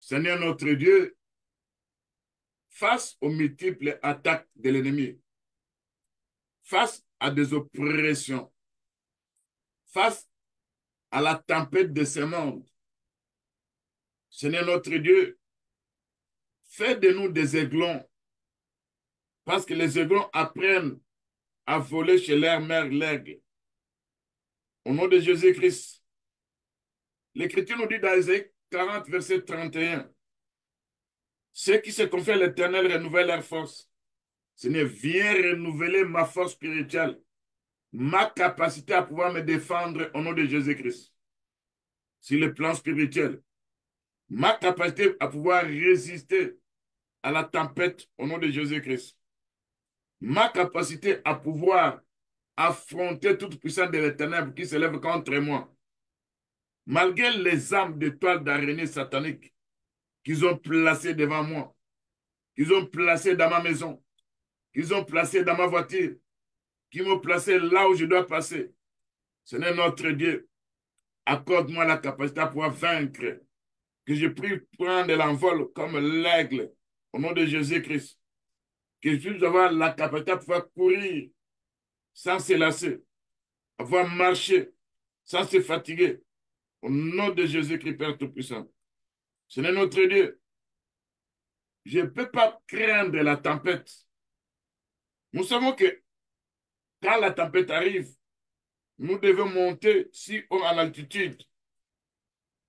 Seigneur notre Dieu, face aux multiples attaques de l'ennemi, face à des oppressions, face à la tempête de ce monde, Seigneur notre Dieu, fais de nous des aiglons, parce que les aiglons apprennent à voler chez leur mère l'aigle. Au nom de Jésus-Christ, l'Écriture nous dit dans Ésaïe 40, verset 31, ceux qui se confient à l'Éternel renouvellent leur force. Seigneur, viens renouveler ma force spirituelle, ma capacité à pouvoir me défendre au nom de Jésus-Christ. Sur le plan spirituel, ma capacité à pouvoir résister à la tempête au nom de Jésus-Christ. Ma capacité à pouvoir affronter toute puissance de ténèbres qui se lève contre moi. Malgré les armes de toile d'araignée satanique qu'ils ont placées devant moi, qu'ils ont placées dans ma maison, qu'ils ont placées dans ma voiture, qu'ils m'ont placé là où je dois passer. Seigneur notre Dieu, accorde-moi la capacité à pouvoir vaincre, que je puisse prendre l'envol comme l'aigle au nom de Jésus-Christ, que je puisse avoir la capacité à pouvoir courir sans se lasser, à pouvoir marcher sans se fatiguer, au nom de Jésus-Christ, Père Tout-Puissant. Seigneur notre Dieu, je ne peux pas craindre la tempête. Nous savons que quand la tempête arrive, nous devons monter si haut en altitude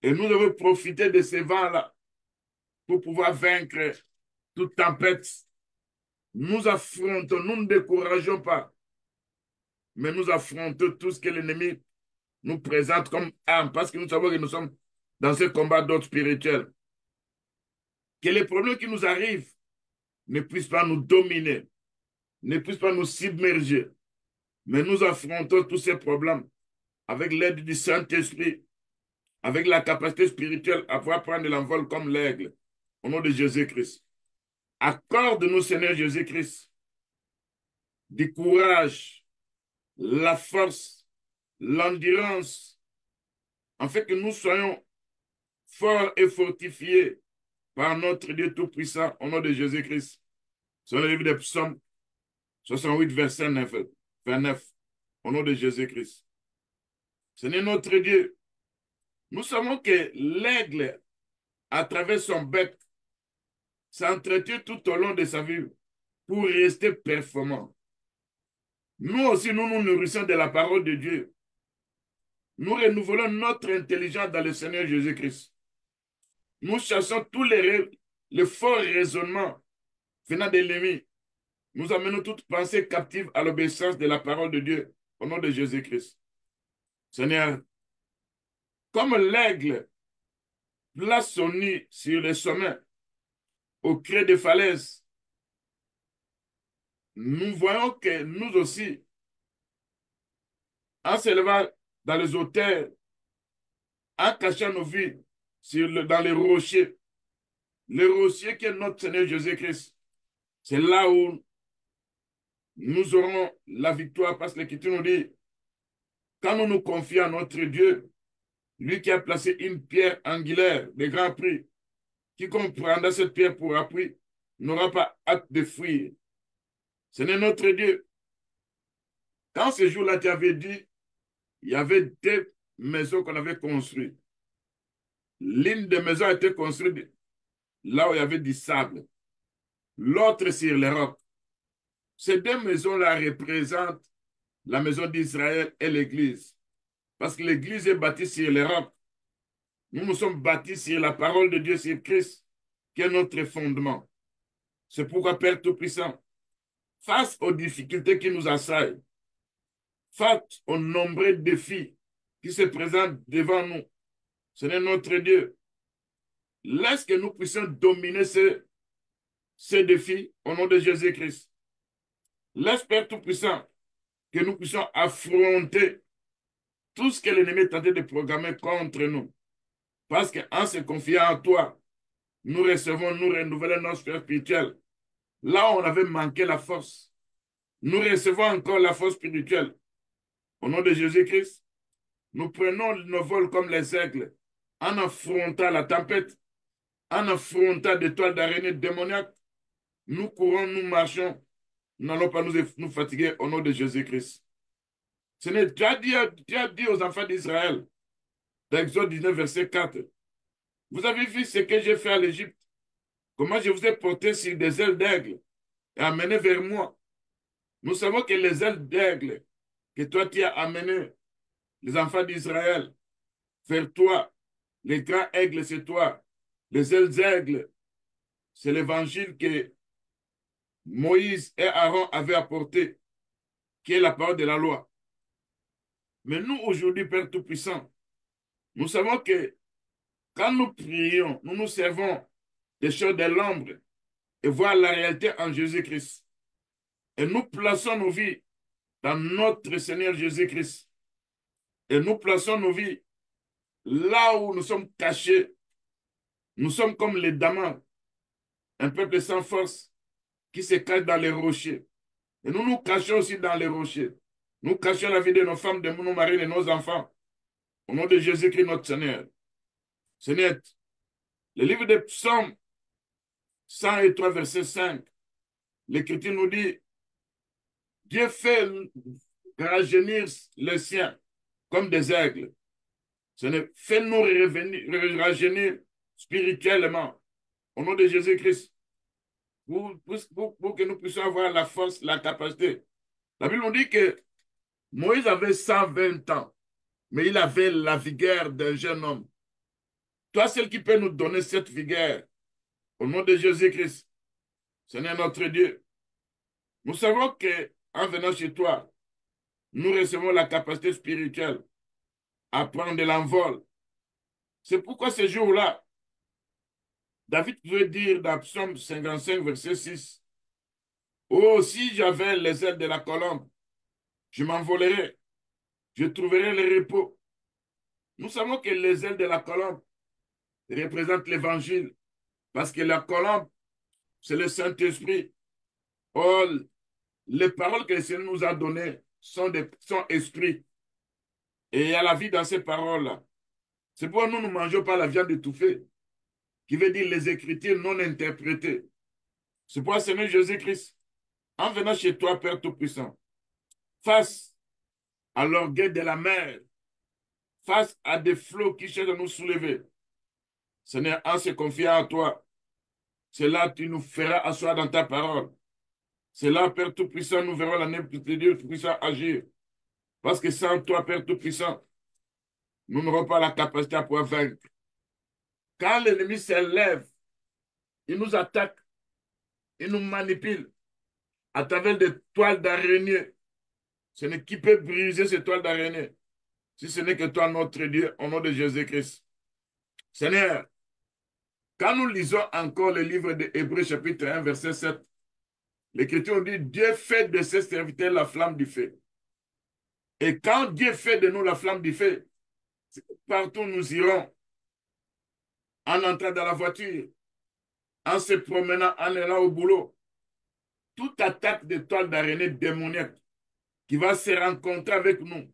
et nous devons profiter de ces vents-là pour pouvoir vaincre toute tempête. Nous affrontons, nous ne décourageons pas, mais nous affrontons tout ce que l'ennemi nous présente comme arme parce que nous savons que nous sommes dans ce combat d'ordre spirituel. Que les problèmes qui nous arrivent ne puissent pas nous dominer, ne puissent pas nous submerger, mais nous affrontons tous ces problèmes avec l'aide du Saint-Esprit, avec la capacité spirituelle à pouvoir prendre l'envol comme l'aigle, au nom de Jésus-Christ. Accorde-nous, Seigneur Jésus-Christ, du courage, la force, l'endurance, en fait que nous soyons forts et fortifiés par notre Dieu Tout-Puissant, au nom de Jésus-Christ. C'est le livre des Psaumes 68, verset 29, au nom de Jésus-Christ. Seigneur notre Dieu, nous savons que l'aigle, à travers son bec, s'entretient tout au long de sa vie pour rester performant. Nous aussi, nous nous nourrissons de la parole de Dieu. Nous renouvelons notre intelligence dans le Seigneur Jésus-Christ. Nous chassons tous les faux raisonnements venant de l'ennemi. Nous amenons toute pensée captive à l'obéissance de la parole de Dieu au nom de Jésus-Christ. Seigneur, comme l'aigle place son nid sur le sommet, au creux des falaises, nous voyons que nous aussi, en s'élevant dans les hauteurs, en cachant nos vies dans les rochers qui est notre Seigneur Jésus-Christ, c'est là où nous aurons la victoire parce que l'Écriture nous dit, quand nous nous confions à notre Dieu, lui qui a placé une pierre angulaire de grand prix, quiconque prendra cette pierre pour appui n'aura pas hâte de fuir. Seigneur notre Dieu, quand ce jour-là tu avais dit, il y avait deux maisons qu'on avait construites. L'une des maisons a été construite là où il y avait du sable, l'autre sur les rocs. Ces deux maisons-là représentent la maison d'Israël et l'Église. Parce que l'Église est bâtie sur les rocs. Nous sommes bâtis sur la parole de Dieu, sur Christ, qui est notre fondement. C'est pourquoi, Père Tout-Puissant, face aux difficultés qui nous assaillent, face aux nombreux défis qui se présentent devant nous, Seigneur notre Dieu, laisse que nous puissions dominer ces défis au nom de Jésus-Christ. Laisse, Père Tout-Puissant, que nous puissions affronter tout ce que l'ennemi est tenté de programmer contre nous. Parce qu'en se confiant en toi, nous recevons, nous renouvelons notre sphère spirituelle. Là où on avait manqué la force, nous recevons encore la force spirituelle. Au nom de Jésus-Christ, nous prenons nos vols comme les aigles en affrontant la tempête en affrontant des toiles d'araignée démoniaques, nous courons, nous marchons, nous n'allons pas nous fatiguer au nom de Jésus-Christ. Tu as dit aux enfants d'Israël, dans Exode 19, verset 4, vous avez vu ce que j'ai fait à l'Égypte, comment je vous ai porté sur des ailes d'aigle et amené vers moi. Nous savons que les ailes d'aigle que toi tu as amené les enfants d'Israël vers toi, les grands aigles c'est toi, les ailes d'aigle c'est l'évangile que Moïse et Aaron avaient apporté, qui est la parole de la loi. Mais nous aujourd'hui, Père Tout-Puissant, nous savons que quand nous prions, nous nous servons des choses de l'ombre et voir la réalité en Jésus-Christ. Et nous plaçons nos vies dans notre Seigneur Jésus-Christ. Et nous plaçons nos vies là où nous sommes cachés. Nous sommes comme les damans, un peuple sans force qui se cache dans les rochers. Et nous nous cachons aussi dans les rochers. Nous cachons la vie de nos femmes, de nos maris, de nos enfants. Au nom de Jésus-Christ, notre Seigneur. Seigneur, le livre des Psaumes 103, verset 5, l'Écriture nous dit, Dieu fait rajeunir les siens comme des aigles. Fais-nous rajeunir spirituellement au nom de Jésus-Christ pour que nous puissions avoir la force, la capacité. La Bible nous dit que Moïse avait 120 ans, mais il avait la vigueur d'un jeune homme. Toi, celle qui peut nous donner cette vigueur, au nom de Jésus-Christ, Seigneur notre Dieu, nous savons qu'en venant chez toi, nous recevons la capacité spirituelle à prendre de l'envol. C'est pourquoi ce jour-là, David pouvait dire dans Psaume 55, verset 6, oh, si j'avais les ailes de la colombe, je m'envolerais, je trouverais le repos. Nous savons que les ailes de la colombe représentent l'évangile, parce que la colombe, c'est le Saint-Esprit. Oh, les paroles que le Seigneur nous a données sont esprits. Et il y a la vie dans ces paroles-là. C'est pourquoi nous ne mangeons pas la viande étouffée, qui veut dire les Écritures non interprétées. C'est pourquoi, Seigneur Jésus-Christ, en venant chez toi, Père Tout-Puissant, face à l'orgueil de la mer, face à des flots qui cherchent à nous soulever, Seigneur, en se confiant à toi, c'est là que tu nous feras asseoir dans ta parole. C'est là, Père Tout-Puissant, nous verrons l'année de Dieu Tout-Puissant agir. Parce que sans toi, Père Tout-Puissant, nous n'aurons pas la capacité à pouvoir vaincre. Quand l'ennemi s'élève, il nous attaque, il nous manipule à travers des toiles d'araignée. Ce n'est qui peut briser ces toiles d'araignée, si ce n'est que toi, notre Dieu, au nom de Jésus-Christ. Seigneur, quand nous lisons encore le livre de Hébreux, chapitre 1, verset 7, l'Écriture dit, Dieu fait de ses serviteurs la flamme du feu. Et quand Dieu fait de nous la flamme du feu, partout nous irons, en entrant dans la voiture, en se promenant, en allant au boulot, toute attaque de toile d'araignée démoniaque qui va se rencontrer avec nous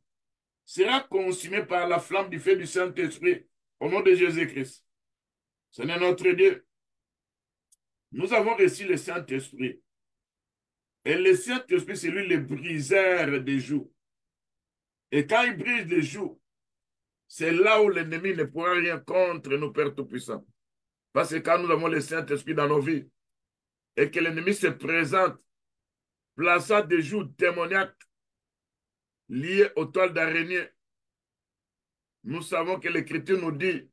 sera consumée par la flamme du feu du Saint-Esprit au nom de Jésus-Christ. Seigneur notre Dieu, nous avons reçu le Saint-Esprit. Et le Saint-Esprit, c'est lui le briseur des jougs. Et quand il brise les jougs, c'est là où l'ennemi ne pourra rien contre nous, Père Tout-Puissant. Parce que quand nous avons le Saint-Esprit dans nos vies, et que l'ennemi se présente, plaçant des jougs démoniaques liés aux toiles d'araignée, nous savons que l'Écriture nous dit,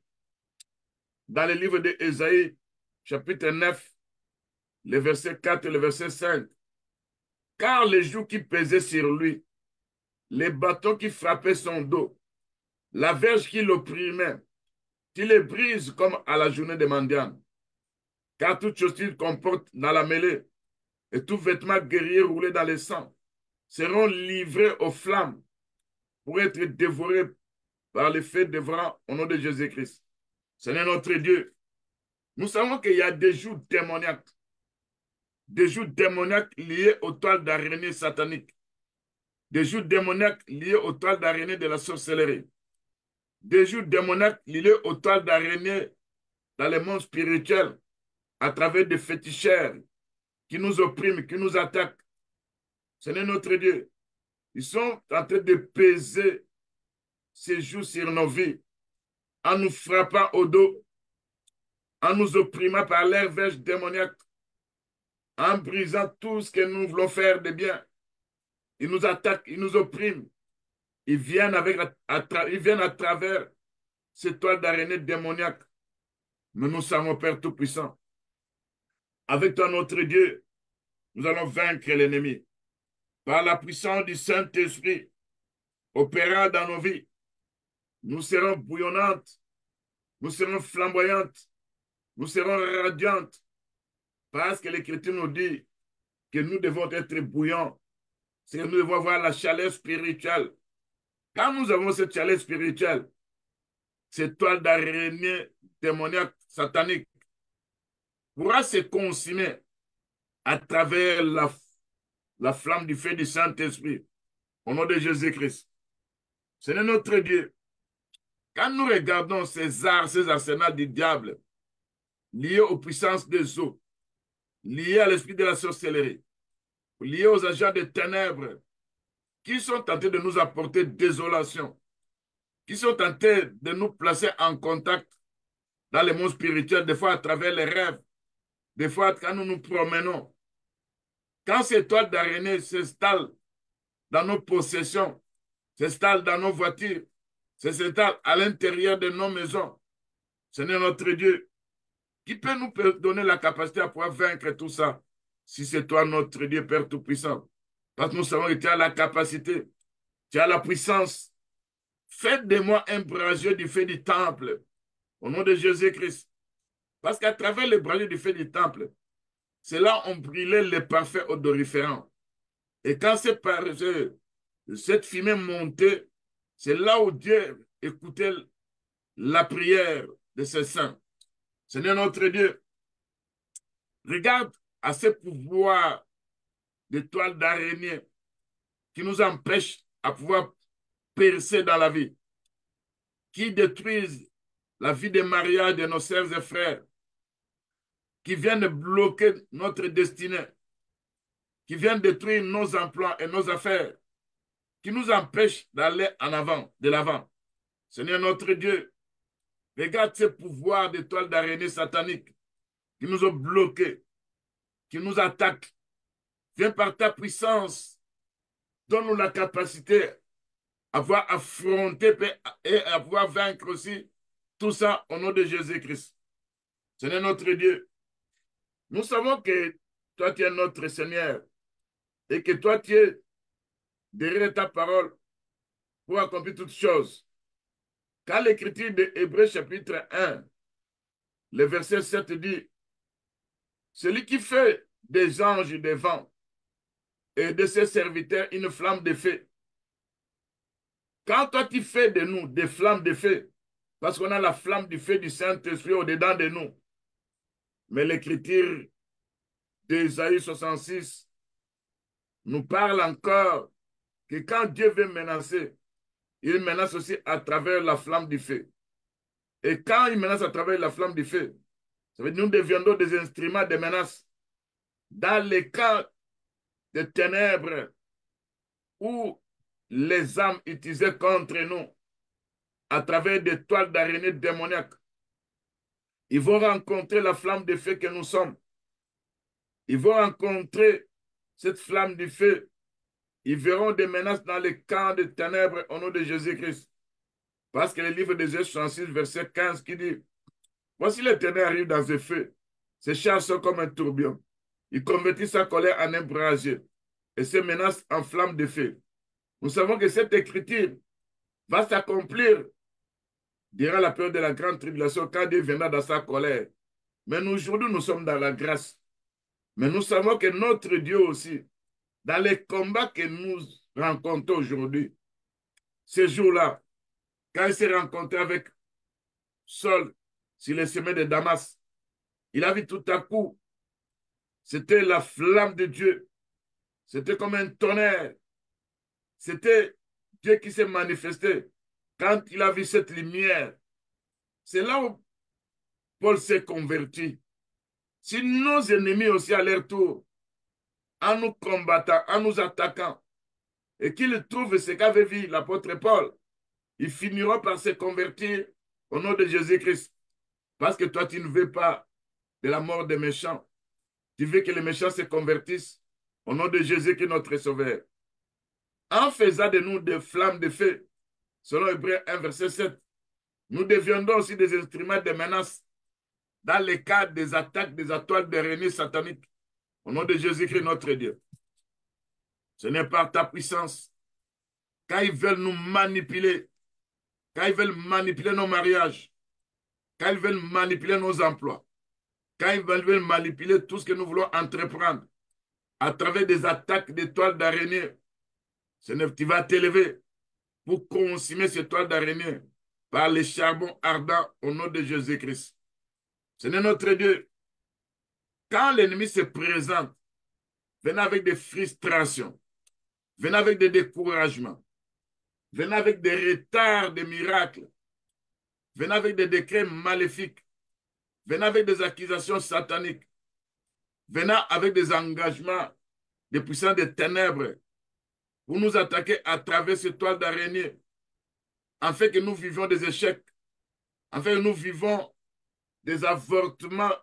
dans le livre d'Ésaïe, chapitre 9, le verset 4 et le verset 5, car les jougs qui pesaient sur lui, les bâtons qui frappaient son dos, la verge qui l'opprimait, tu les brises comme à la journée de mendiant. Car toute chaussure comporte dans la mêlée, et tout vêtement guerrier roulé dans le sang, seront livrés aux flammes pour être dévorés par le feu dévorant au nom de Jésus-Christ. Seigneur notre Dieu, nous savons qu'il y a des jougs démoniaques liés aux toiles d'araignée sataniques, des jougs démoniaques liés aux toiles d'araignée de la sorcellerie, des jougs démoniaques liés aux toiles d'araignée dans le monde spirituel à travers des féticheurs qui nous oppriment, qui nous attaquent. Ce n'est notre Dieu. Ils sont en train de peser ces jours sur nos vies en nous frappant au dos, en nous opprimant par l'air verge démoniaque, en brisant tout ce que nous voulons faire de bien. Ils nous attaquent, ils nous oppriment. Ils viennent, ils viennent à travers ces toiles d'araignée démoniaques. Mais nous savons, Père Tout-Puissant, avec toi, notre Dieu, nous allons vaincre l'ennemi. Par la puissance du Saint-Esprit, opérant dans nos vies, nous serons bouillonnantes, nous serons flamboyantes, nous serons radiantes, parce que l'Écriture nous dit que nous devons être bouillants, c'est que nous devons avoir la chaleur spirituelle. Quand nous avons cette chaleur spirituelle, cette toile d'araignée démoniaque, satanique, pourra se consumer à travers la flamme du feu du Saint-Esprit, au nom de Jésus-Christ. Ce n'est notre Dieu. Quand nous regardons ces arsenals du diable, liés aux puissances des eaux, liés à l'esprit de la sorcellerie, liés aux agents des ténèbres, qui sont tentés de nous apporter désolation, qui sont tentés de nous placer en contact dans le monde spirituel, des fois à travers les rêves, des fois quand nous nous promenons. Quand ces toiles d'araignée s'installent dans nos possessions, s'installent dans nos voitures, s'installent à l'intérieur de nos maisons, ce n'est notre Dieu qui peut nous donner la capacité à pouvoir vaincre tout ça, si c'est toi notre Dieu, Père Tout-Puissant. Parce que nous savons que tu as la capacité, tu as la puissance. Faites de moi un brasier du feu du temple, au nom de Jésus-Christ. Parce qu'à travers le brasier du feu du temple, c'est là où on brûlait les parfaits odoriférants. Et quand cette fumée montait, c'est là où Dieu écoutait la prière de ses saints. Seigneur notre Dieu, regarde à ce pouvoir de toile d'araignée qui nous empêche à pouvoir percer dans la vie, qui détruisent la vie des mariages de nos sœurs et frères, qui viennent bloquer notre destinée, qui viennent détruire nos emplois et nos affaires, qui nous empêchent d'aller en avant, de l'avant. Seigneur notre Dieu, regarde ces pouvoirs de toile d'araignée satanique qui nous ont bloqués, qui nous attaquent. Viens par ta puissance, donne-nous la capacité à pouvoir affronter et à pouvoir vaincre aussi tout ça au nom de Jésus-Christ. Seigneur notre Dieu, nous savons que toi tu es notre Seigneur et que toi tu es derrière ta parole pour accomplir toutes choses. Quand l'écriture de Hébreux chapitre 1, le verset 7 dit, celui qui fait des anges et des vents et de ses serviteurs une flamme de feu. Quand toi tu fais de nous des flammes de feu, parce qu'on a la flamme du feu du Saint-Esprit au-dedans de nous, mais l'écriture d'Ésaïe 66 nous parle encore que quand Dieu veut menacer, il menace aussi à travers la flamme du feu. Et quand il menace à travers la flamme du feu, ça veut dire que nous deviendrons des instruments de menace. Dans les cas de ténèbres où les âmes utilisées contre nous, à travers des toiles d'araignée démoniaques, ils vont rencontrer la flamme de feu que nous sommes. Ils vont rencontrer cette flamme du feu. Ils verront des menaces dans les camps de ténèbres au nom de Jésus-Christ. Parce que le livre d'Ésaïe 66, verset 15, qui dit, voici l'Éternel arrive dans un feu. Ses chars sont comme un tourbillon. Il convertit sa colère en un brasier et ses menaces en flamme de feu. Nous savons que cette écriture va s'accomplir durant la période de la grande tribulation quand Dieu viendra dans sa colère. Mais nous, aujourd'hui, nous sommes dans la grâce. Mais nous savons que notre Dieu aussi, dans les combats que nous rencontrons aujourd'hui, ces jours-là, quand il s'est rencontré avec Saul sur les sommets de Damas, il a vu tout à coup, c'était la flamme de Dieu. C'était comme un tonnerre. C'était Dieu qui s'est manifesté. Quand il a vu cette lumière, c'est là où Paul s'est converti, si nos ennemis aussi à leur tour, en nous combattant, en nous attaquant, et qu'ils trouvent ce qu'avait vu l'apôtre Paul, ils finiront par se convertir au nom de Jésus-Christ. Parce que toi, tu ne veux pas de la mort des méchants. Tu veux que les méchants se convertissent au nom de Jésus qui est notre Sauveur. En faisant de nous des flammes de feu, selon Hébreux 1, verset 7, nous deviendrons aussi des instruments de menace dans le cadre des attaques des étoiles d'araignée sataniques. Au nom de Jésus-Christ, notre Dieu. Ce n'est pas ta puissance. Quand ils veulent nous manipuler, quand ils veulent manipuler nos mariages, quand ils veulent manipuler nos emplois, quand ils veulent manipuler tout ce que nous voulons entreprendre à travers des attaques d'étoiles d'araignée, tu vas t'élever pour consumer ces toiles d'araignée par les charbons ardents au nom de Jésus-Christ. Ce n'est notre Dieu. Quand l'ennemi se présente, venez avec des frustrations, venez avec des découragements, venez avec des retards des miracles, venez avec des décrets maléfiques, venez avec des accusations sataniques, venez avec des engagements des puissants des ténèbres pour nous attaquer à travers ces toiles d'araignée, en fait que nous vivons des échecs, en fait que nous vivons des avortements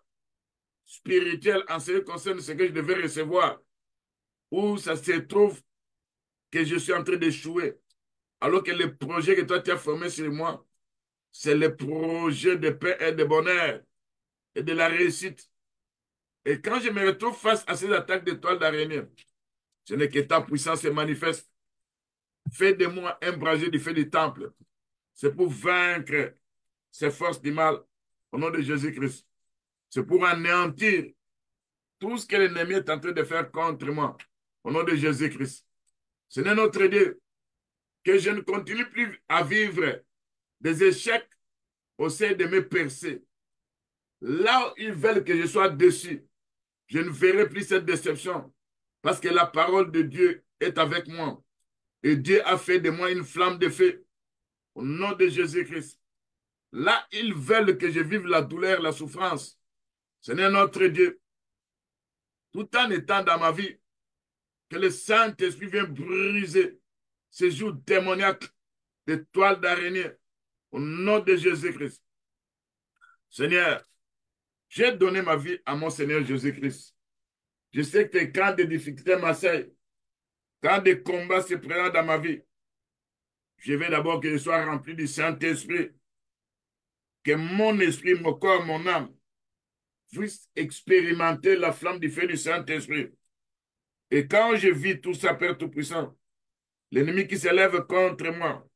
spirituels en ce qui concerne ce que je devais recevoir, où ça se trouve que je suis en train d'échouer, alors que le projet que toi tu as formé sur moi, c'est le projet de paix et de bonheur et de la réussite. Et quand je me retrouve face à ces attaques d'étoiles d'araignée, ce n'est que ta puissance se manifeste. Fais de moi un brasier du feu du temple. C'est pour vaincre ces forces du mal au nom de Jésus-Christ. C'est pour anéantir tout ce que l'ennemi est en train de faire contre moi au nom de Jésus-Christ. Ce n'est notre Dieu que je ne continue plus à vivre des échecs au sein de mes percées. Là où ils veulent que je sois dessus, je ne verrai plus cette déception parce que la parole de Dieu est avec moi. Et Dieu a fait de moi une flamme de feu au nom de Jésus-Christ. Là, ils veulent que je vive la douleur, la souffrance. Ce n'est notre Dieu. Tout en étant dans ma vie, que le Saint-Esprit vienne briser ces jours démoniaques des toiles d'araignée au nom de Jésus-Christ. Seigneur, j'ai donné ma vie à mon Seigneur Jésus-Christ. Je sais que quand des difficultés m'assaillent, quand des combats se présentent dans ma vie, je veux d'abord que je sois rempli du Saint-Esprit, que mon esprit, mon corps, mon âme puissent expérimenter la flamme du feu du Saint-Esprit. Et quand je vis tout ça, Père Tout-Puissant, l'ennemi qui s'élève contre moi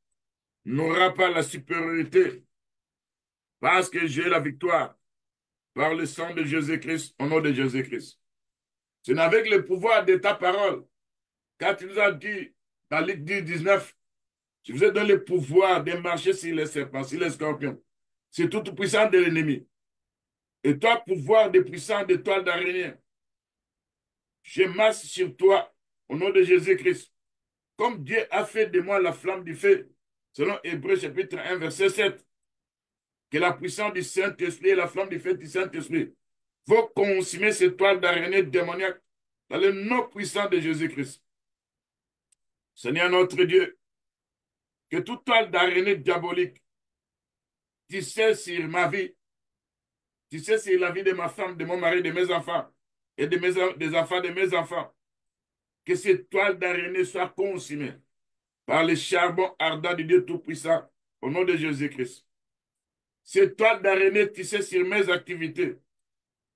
n'aura pas la supériorité parce que j'ai la victoire par le sang de Jésus-Christ, au nom de Jésus-Christ. C'est avec le pouvoir de ta parole, quand tu nous as dit dans Luc 10, 19, je vous ai donné le pouvoir de marcher sur les serpents, sur les scorpions. C'est tout puissant de l'ennemi. Et toi, pouvoir des puissants de toile d'araignée, je marche sur toi au nom de Jésus-Christ. Comme Dieu a fait de moi la flamme du feu, selon Hébreux chapitre 1, verset 7, que la puissance du Saint-Esprit et la flamme du feu du Saint-Esprit vont consumer ces toiles d'araignée démoniaques dans le nom puissant de Jésus-Christ. Seigneur notre Dieu, que toute toile d'araignée diabolique tissée sur ma vie, tissée sur la vie de ma femme, de mon mari, de mes enfants et des enfants de mes enfants, que ces toiles d'araignée soient consumées par le charbon ardent du Dieu Tout-Puissant, au nom de Jésus-Christ. Ces toiles d'araignée tissées sur mes activités,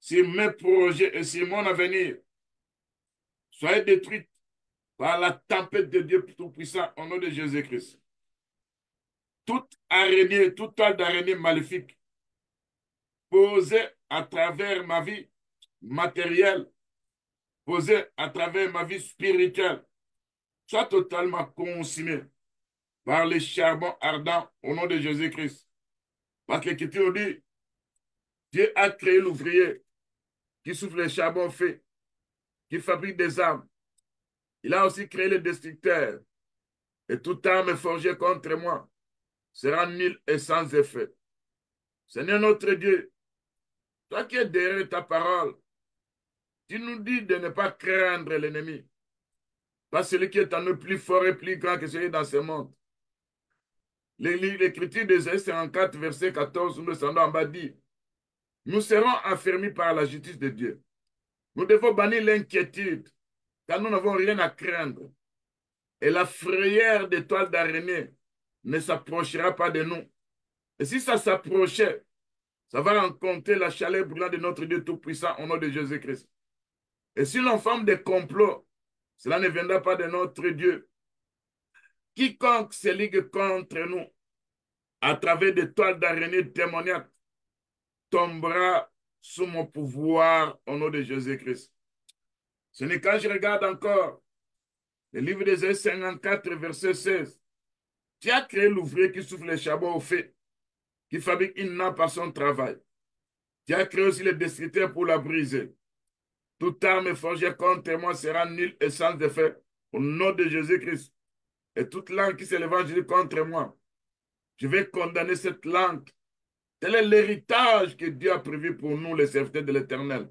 sur mes projets et sur mon avenir, soient détruites par la tempête de Dieu Tout-Puissant, au nom de Jésus-Christ. Toute araignée, toute toile d'araignée maléfique posée à travers ma vie matérielle, posée à travers ma vie spirituelle, soit totalement consumée par les charbons ardents au nom de Jésus-Christ. Parce que l'Écriture dit, Dieu a créé l'ouvrier qui souffle les charbons faits, qui fabrique des armes. Il a aussi créé le destructeur. Et toute arme forgée contre moi sera nulle et sans effet. Seigneur notre Dieu, Toi qui es derrière ta parole, tu nous dis de ne pas craindre l'ennemi. Parce que celui qui est en nous plus fort et plus grand que celui dans ce monde. L'écriture d'Ésaïe 54, verset 14, nous descendons en bas dit, nous serons affermis par la justice de Dieu. Nous devons bannir l'inquiétude, car nous n'avons rien à craindre. Et la frayeur des toiles d'araignée ne s'approchera pas de nous. Et si ça s'approchait, ça va rencontrer la chaleur brûlante de notre Dieu Tout-Puissant au nom de Jésus-Christ. Et si l'on forme des complots, cela ne viendra pas de notre Dieu. Quiconque se ligue contre nous à travers des toiles d'araignée démoniaques tombera sous mon pouvoir au nom de Jésus-Christ. Ce n'est quand je regarde encore le livre d'Ésaïe 54, verset 16. Tu as créé l'ouvrier qui souffle les charbons au feu, qui fabrique une nappe par son travail. Tu as créé aussi le destructeur pour la briser. Toute arme forgée contre moi sera nulle et sans effet au nom de Jésus-Christ. Et toute langue qui s'élève contre moi, je vais condamner cette langue. Tel est l'héritage que Dieu a prévu pour nous, les serviteurs de l'Éternel.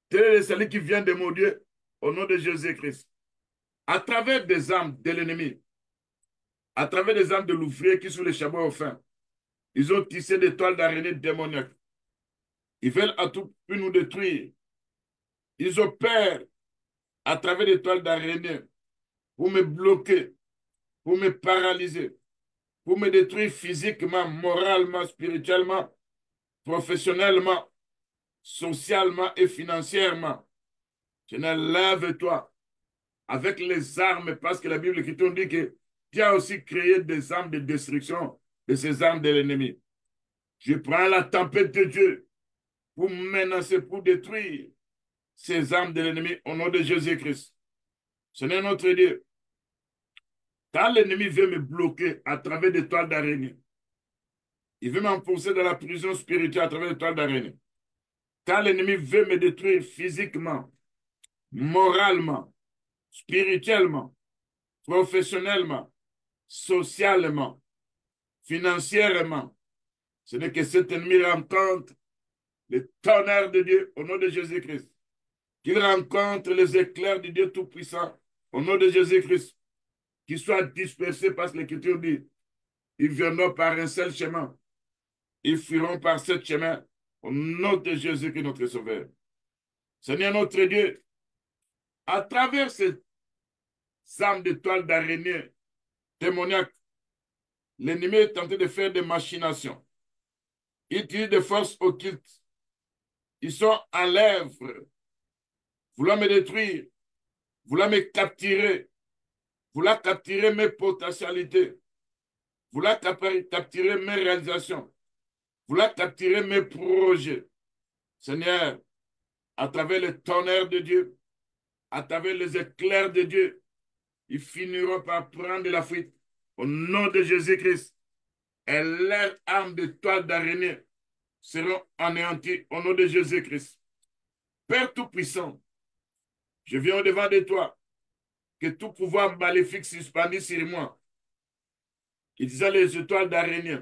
Tel est le salut qui vient de mon Dieu au nom de Jésus-Christ. À travers des armes de l'ennemi, à travers des armes de l'ouvrier qui sont les charbons au fin, ils ont tissé des toiles d'araignée démoniaques. Ils veulent à tout prix nous détruire. Ils opèrent à travers des toiles d'araignée pour me bloquer, pour me paralyser, pour me détruire physiquement, moralement, spirituellement, professionnellement, socialement et financièrement. Je ne lève-toi avec les armes, parce que la Bible l'Écriture dit que Dieu a aussi créé des armes de destruction de ces armes de l'ennemi. Je prends la tempête de Dieu pour menacer, pour détruire ces armes de l'ennemi au nom de Jésus-Christ. Ce n'est notre Dieu. Quand l'ennemi veut me bloquer à travers des toiles d'araignée, il veut m'enfoncer dans la prison spirituelle à travers des toiles d'araignée. Quand l'ennemi veut me détruire physiquement, moralement, spirituellement, professionnellement, socialement, financièrement, ce n'est que cet ennemi rencontre le tonnerre de Dieu au nom de Jésus-Christ. Qu'il rencontre les éclairs de Dieu Tout-Puissant au nom de Jésus-Christ. Qu'ils soient dispersés parce que l'Écriture dit, ils viendront par un seul chemin. Ils fuiront par ce chemin au nom de Jésus-Christ, notre Sauveur. Seigneur notre Dieu, à travers ces armes de toile d'araignée démoniaques, l'ennemi est tenté de faire des machinations. Il utilise des forces occultes. Ils sont à l'œuvre, voulant me détruire, voulant me capturer, voulant capturer mes potentialités, voulant capturer mes réalisations, voulant capturer mes projets. Seigneur, à travers le tonnerre de Dieu, à travers les éclairs de Dieu, ils finiront par prendre la fuite au nom de Jésus-Christ. Et leurs armes de toile d'araignée seront anéanties au nom de Jésus-Christ. Père Tout-Puissant, je viens au-devant de toi, que tout pouvoir maléfique suspendu sur moi, utilisant les étoiles d'araignée,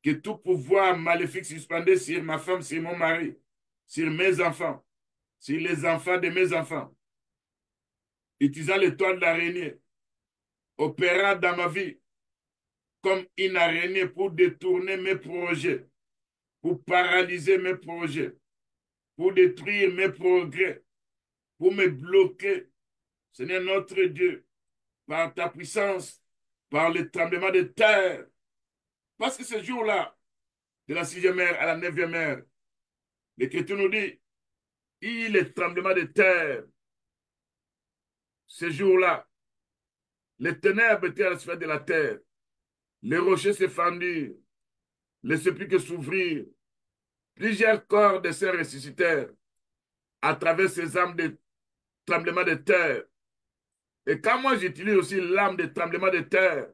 que tout pouvoir maléfique suspendu sur ma femme, sur mon mari, sur mes enfants, sur les enfants de mes enfants, utilisant l'étoile d'araignée, opérant dans ma vie comme une araignée pour détourner mes projets, pour paralyser mes projets, pour détruire mes progrès, pour me bloquer. Seigneur notre Dieu, par ta puissance, par le tremblement de terre. Parce que ce jour-là, de la 6e heure à la 9e heure, l'Écriture nous dit, il est tremblement de terre. Ce jour-là, les ténèbres étaient à la sphère de la terre. Les rochers se fendirent, les sépulcres s'ouvrirent. Plusieurs corps de saints ressuscitèrent à travers ces armes de tremblement de terre. Et quand moi j'utilise aussi l'arme de tremblement de terre,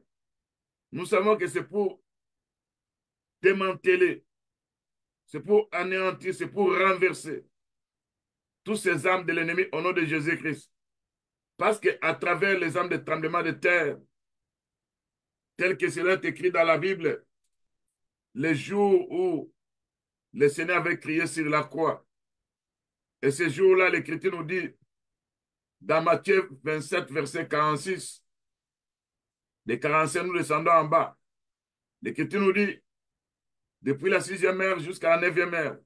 nous savons que c'est pour démanteler, c'est pour anéantir, c'est pour renverser tous ces armes de l'ennemi au nom de Jésus-Christ. Parce qu'à travers les armes de tremblement de terre, tel que cela est écrit dans la Bible, les jours où le Seigneur avait crié sur la croix. Et ce jour-là, l'Écriture nous dit, dans Matthieu 27, verset 46, les 45, nous descendons en bas. L'Écriture nous dit, depuis la 6e heure jusqu'à la 9e heure,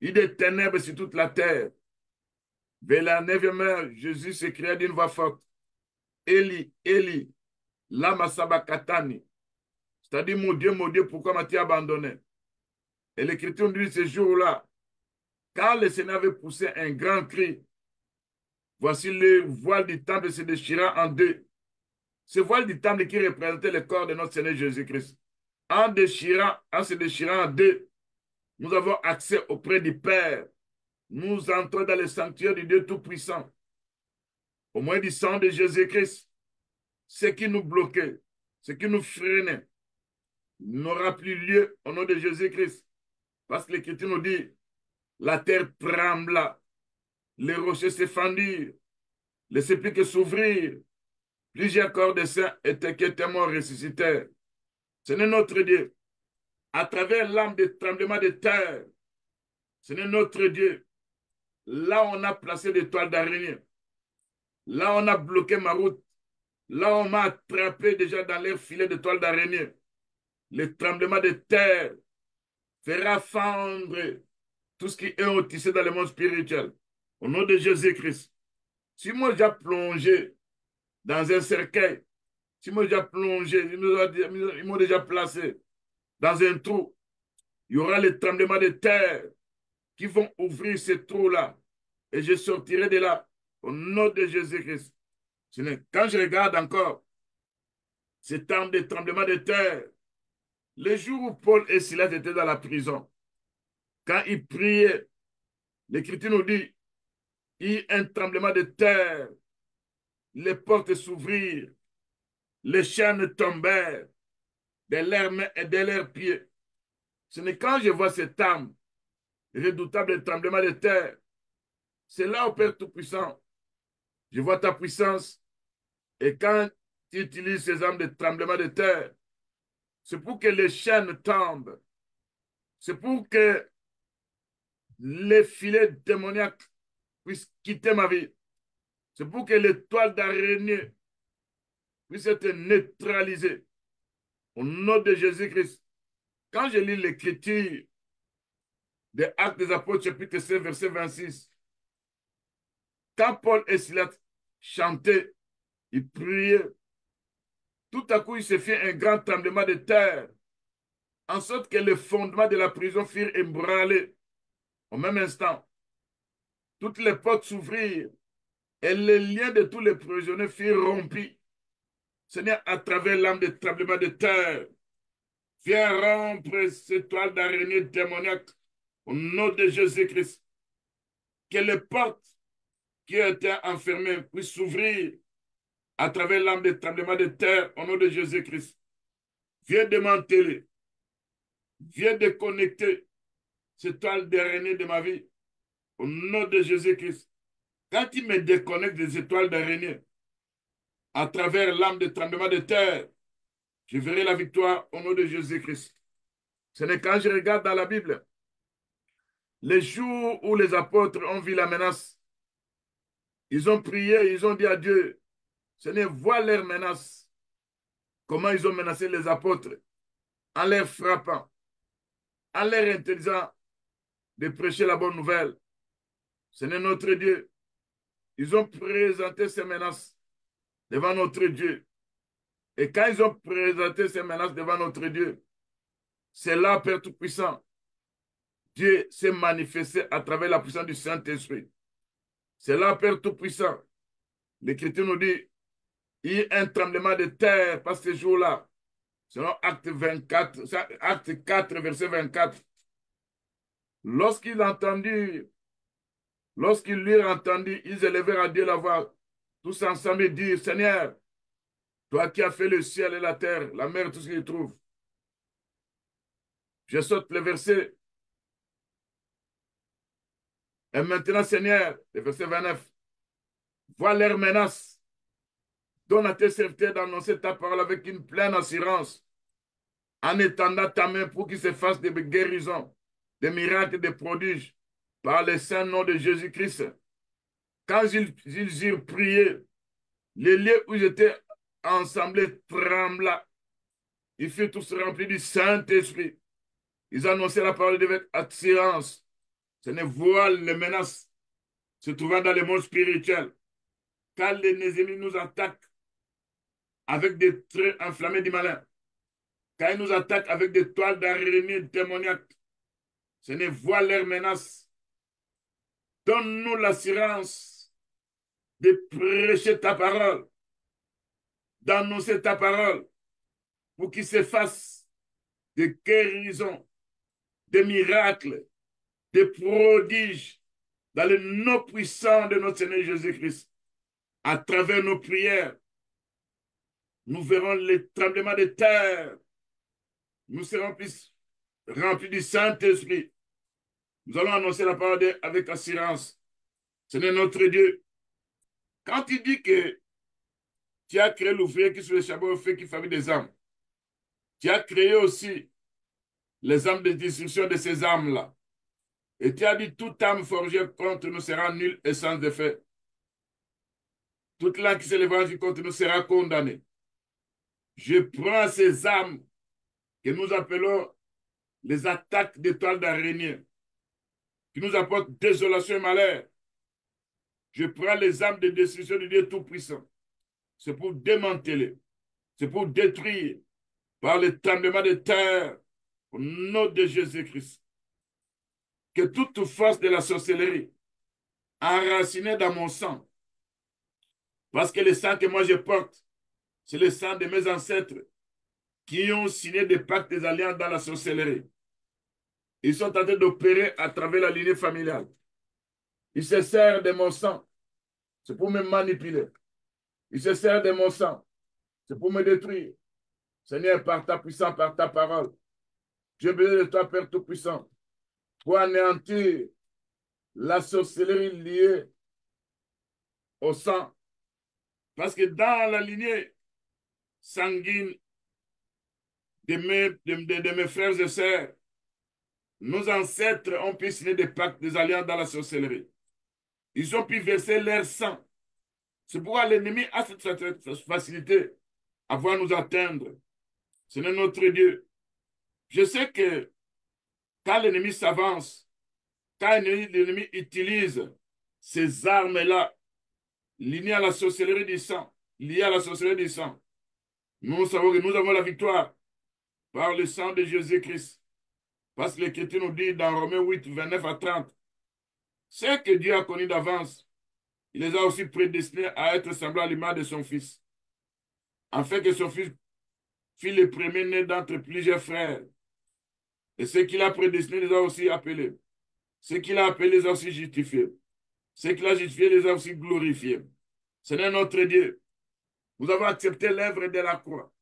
il y a des ténèbres sur toute la terre. Vers la 9e heure, Jésus s'écria d'une voix forte, Eli, Eli, lama sabachthani. C'est-à-dire, mon Dieu, pourquoi m'as-tu abandonné? Et l'Écriture nous dit ce jour-là, quand le Seigneur avait poussé un grand cri, voici le voile du temple se déchira en deux. Ce voile du temple qui représentait le corps de notre Seigneur Jésus-Christ. En se déchirant en deux, nous avons accès auprès du Père. Nous entrons dans le sanctuaire du Dieu Tout-Puissant. Au moyen du sang de Jésus-Christ, ce qui nous bloquait, ce qui nous freinait, n'aura plus lieu au nom de Jésus-Christ. Parce que l'Écriture nous dit, la terre trembla, les rochers se fendirent, les sépulcres s'ouvrirent, plusieurs corps de saints étaient qui étaient morts ressuscitèrent. Ce n'est notre Dieu. À travers l'âme de tremblement de terre, ce n'est notre Dieu. Là, on a placé des toiles d'araignée. Là, on a bloqué ma route. Là, on m'a attrapé déjà dans leur filet de toiles d'araignée. Le tremblement de terre fera fendre tout ce qui est tissé dans le monde spirituel. Au nom de Jésus-Christ. Si moi j'ai plongé dans un cercueil, si moi j'ai plongé, ils m'ont déjà placé dans un trou, il y aura les tremblements de terre qui vont ouvrir ce trou-là. Et je sortirai de là au nom de Jésus-Christ. Quand je regarde encore ce temps de tremblement de terre, le jour où Paul et Silas étaient dans la prison, quand ils priaient, l'Écriture nous dit, il y a un tremblement de terre, les portes s'ouvrirent, les chaînes tombèrent de leurs mains et de leurs pieds. Ce n'est quand je vois cette âme redoutable tremblement de terre, c'est là, au Père Tout-Puissant, je vois ta puissance. Et quand tu utilises ces armes de tremblement de terre, c'est pour que les chaînes tombent. C'est pour que les filets démoniaques puissent quitter ma vie. C'est pour que les toiles d'araignée puissent être neutralisées. Au nom de Jésus-Christ. Quand je lis l'écriture des Actes des Apôtres, chapitre 7, verset 26, quand Paul et Silas chantaient, ils priaient, tout à coup, il se fit un grand tremblement de terre, en sorte que les fondements de la prison furent ébranlés. Au même instant, toutes les portes s'ouvrirent et les liens de tous les prisonniers furent rompus. Seigneur, à travers l'âme de tremblement de terre, viens rompre ces toiles d'araignée démoniaque au nom de Jésus-Christ. Que les portes qui étaient enfermées puissent s'ouvrir à travers l'âme de tremblement de terre au nom de Jésus-Christ. Viens démanteler, viens déconnecter ces toiles d'araignée de ma vie au nom de Jésus-Christ. Quand il me déconnecte des étoiles d'araignée à travers l'âme de tremblement de terre, je verrai la victoire au nom de Jésus-Christ. Ce n'est quand je regarde dans la Bible, les jours où les apôtres ont vu la menace, ils ont prié, ils ont dit à Dieu, Seigneur, vois leur menace. Comment ils ont menacé les apôtres en les frappant, en leur interdisant de prêcher la bonne nouvelle. Seigneur notre Dieu, ils ont présenté ces menaces devant notre Dieu. Et quand ils ont présenté ces menaces devant notre Dieu, c'est là, Père Tout-Puissant, Dieu s'est manifesté à travers la puissance du Saint-Esprit. C'est là, Père Tout-Puissant. L'Écriture nous dit, il y a un tremblement de terre par ce jour-là. Selon Acte 24, Acte 4, verset 24. Lorsqu'ils lui entendu, ils élevèrent à Dieu la voix, tous ensemble, et dirent, Seigneur, toi qui as fait le ciel et la terre, la mer, tout ce qu'il trouve. Je saute le verset. Et maintenant, Seigneur, le verset 29, vois leurs menaces. Donne à tes serviteurs d'annoncer ta parole avec une pleine assurance, en étendant ta main pour qu'ils se fassent des guérisons, des miracles, des prodiges par le saint nom de Jésus-Christ. Quand ils eurent prié, les lieux où ils étaient ensemble trembla. Ils furent tous remplis du Saint-Esprit. Ils annonçaient la parole de Dieu avec assurance. Ce n'est voile les menaces se trouvant dans le monde spirituel. Quand les ennemis nous attaquent avec des traits enflammés du malin, quand ils nous attaquent avec des toiles d'araignée démoniaques, ce n'est voile leurs menaces. Donne-nous l'assurance de prêcher ta parole, d'annoncer ta parole, pour qu'il se fasse des guérisons, des miracles, des prodiges dans le nom puissant de notre Seigneur Jésus-Christ. À travers nos prières, nous verrons les tremblements de terre. Nous serons plus remplis du Saint-Esprit. Nous allons annoncer la parole avec assurance. Seigneur notre Dieu, quand tu dis que tu as créé l'ouvrier qui sur le charbon au feu qui fabrique des armes, tu as créé aussi les armes de destruction de ces armes-là. Et tu as dit, toute arme forgée contre nous sera nulle et sans effet. Toute langue qui s'élèvera contre nous sera condamnée. Je prends ces armes que nous appelons les attaques d'étoiles d'araignée, qui nous apportent désolation et malheur. Je prends les armes de destruction du Dieu Tout-Puissant. C'est pour démanteler, c'est pour détruire par le tremblement de terre au nom de Jésus-Christ. Que toute force de la sorcellerie enracinée dans mon sang, parce que le sang que moi je porte, c'est le sang de mes ancêtres qui ont signé des pactes, des alliances dans la sorcellerie. Ils sont en train d'opérer à travers la lignée familiale. Ils se servent de mon sang. C'est pour me manipuler. Ils se servent de mon sang. C'est pour me détruire. Seigneur, par ta puissance, par ta parole, j'ai besoin de toi, Père Tout-Puissant, pour anéantir la sorcellerie liée au sang. Parce que dans la lignée sanguine de mes frères et sœurs, nos ancêtres ont pu signer des pactes, des alliances dans la sorcellerie. Ils ont pu verser leur sang. C'est pourquoi l'ennemi a cette facilité à pouvoir nous atteindre. Ce n'est notre Dieu. Je sais que quand l'ennemi s'avance, quand l'ennemi utilise ces armes-là, liées à la sorcellerie du sang, nous savons que nous avons la victoire par le sang de Jésus-Christ. Parce que l'Écriture nous dit dans Romains 8, 29 à 30, ce que Dieu a connu d'avance, il les a aussi prédestinés à être semblables à l'image de son Fils, afin que son Fils fût le premier-né d'entre plusieurs frères. Et ceux qu'il a prédestinés les a aussi appelés. Ceux qu'il a appelés les a aussi justifiés. Ceux qu'il a justifiés les a aussi glorifiés. Seigneur notre Dieu, vous avez accepté l'œuvre de la croix.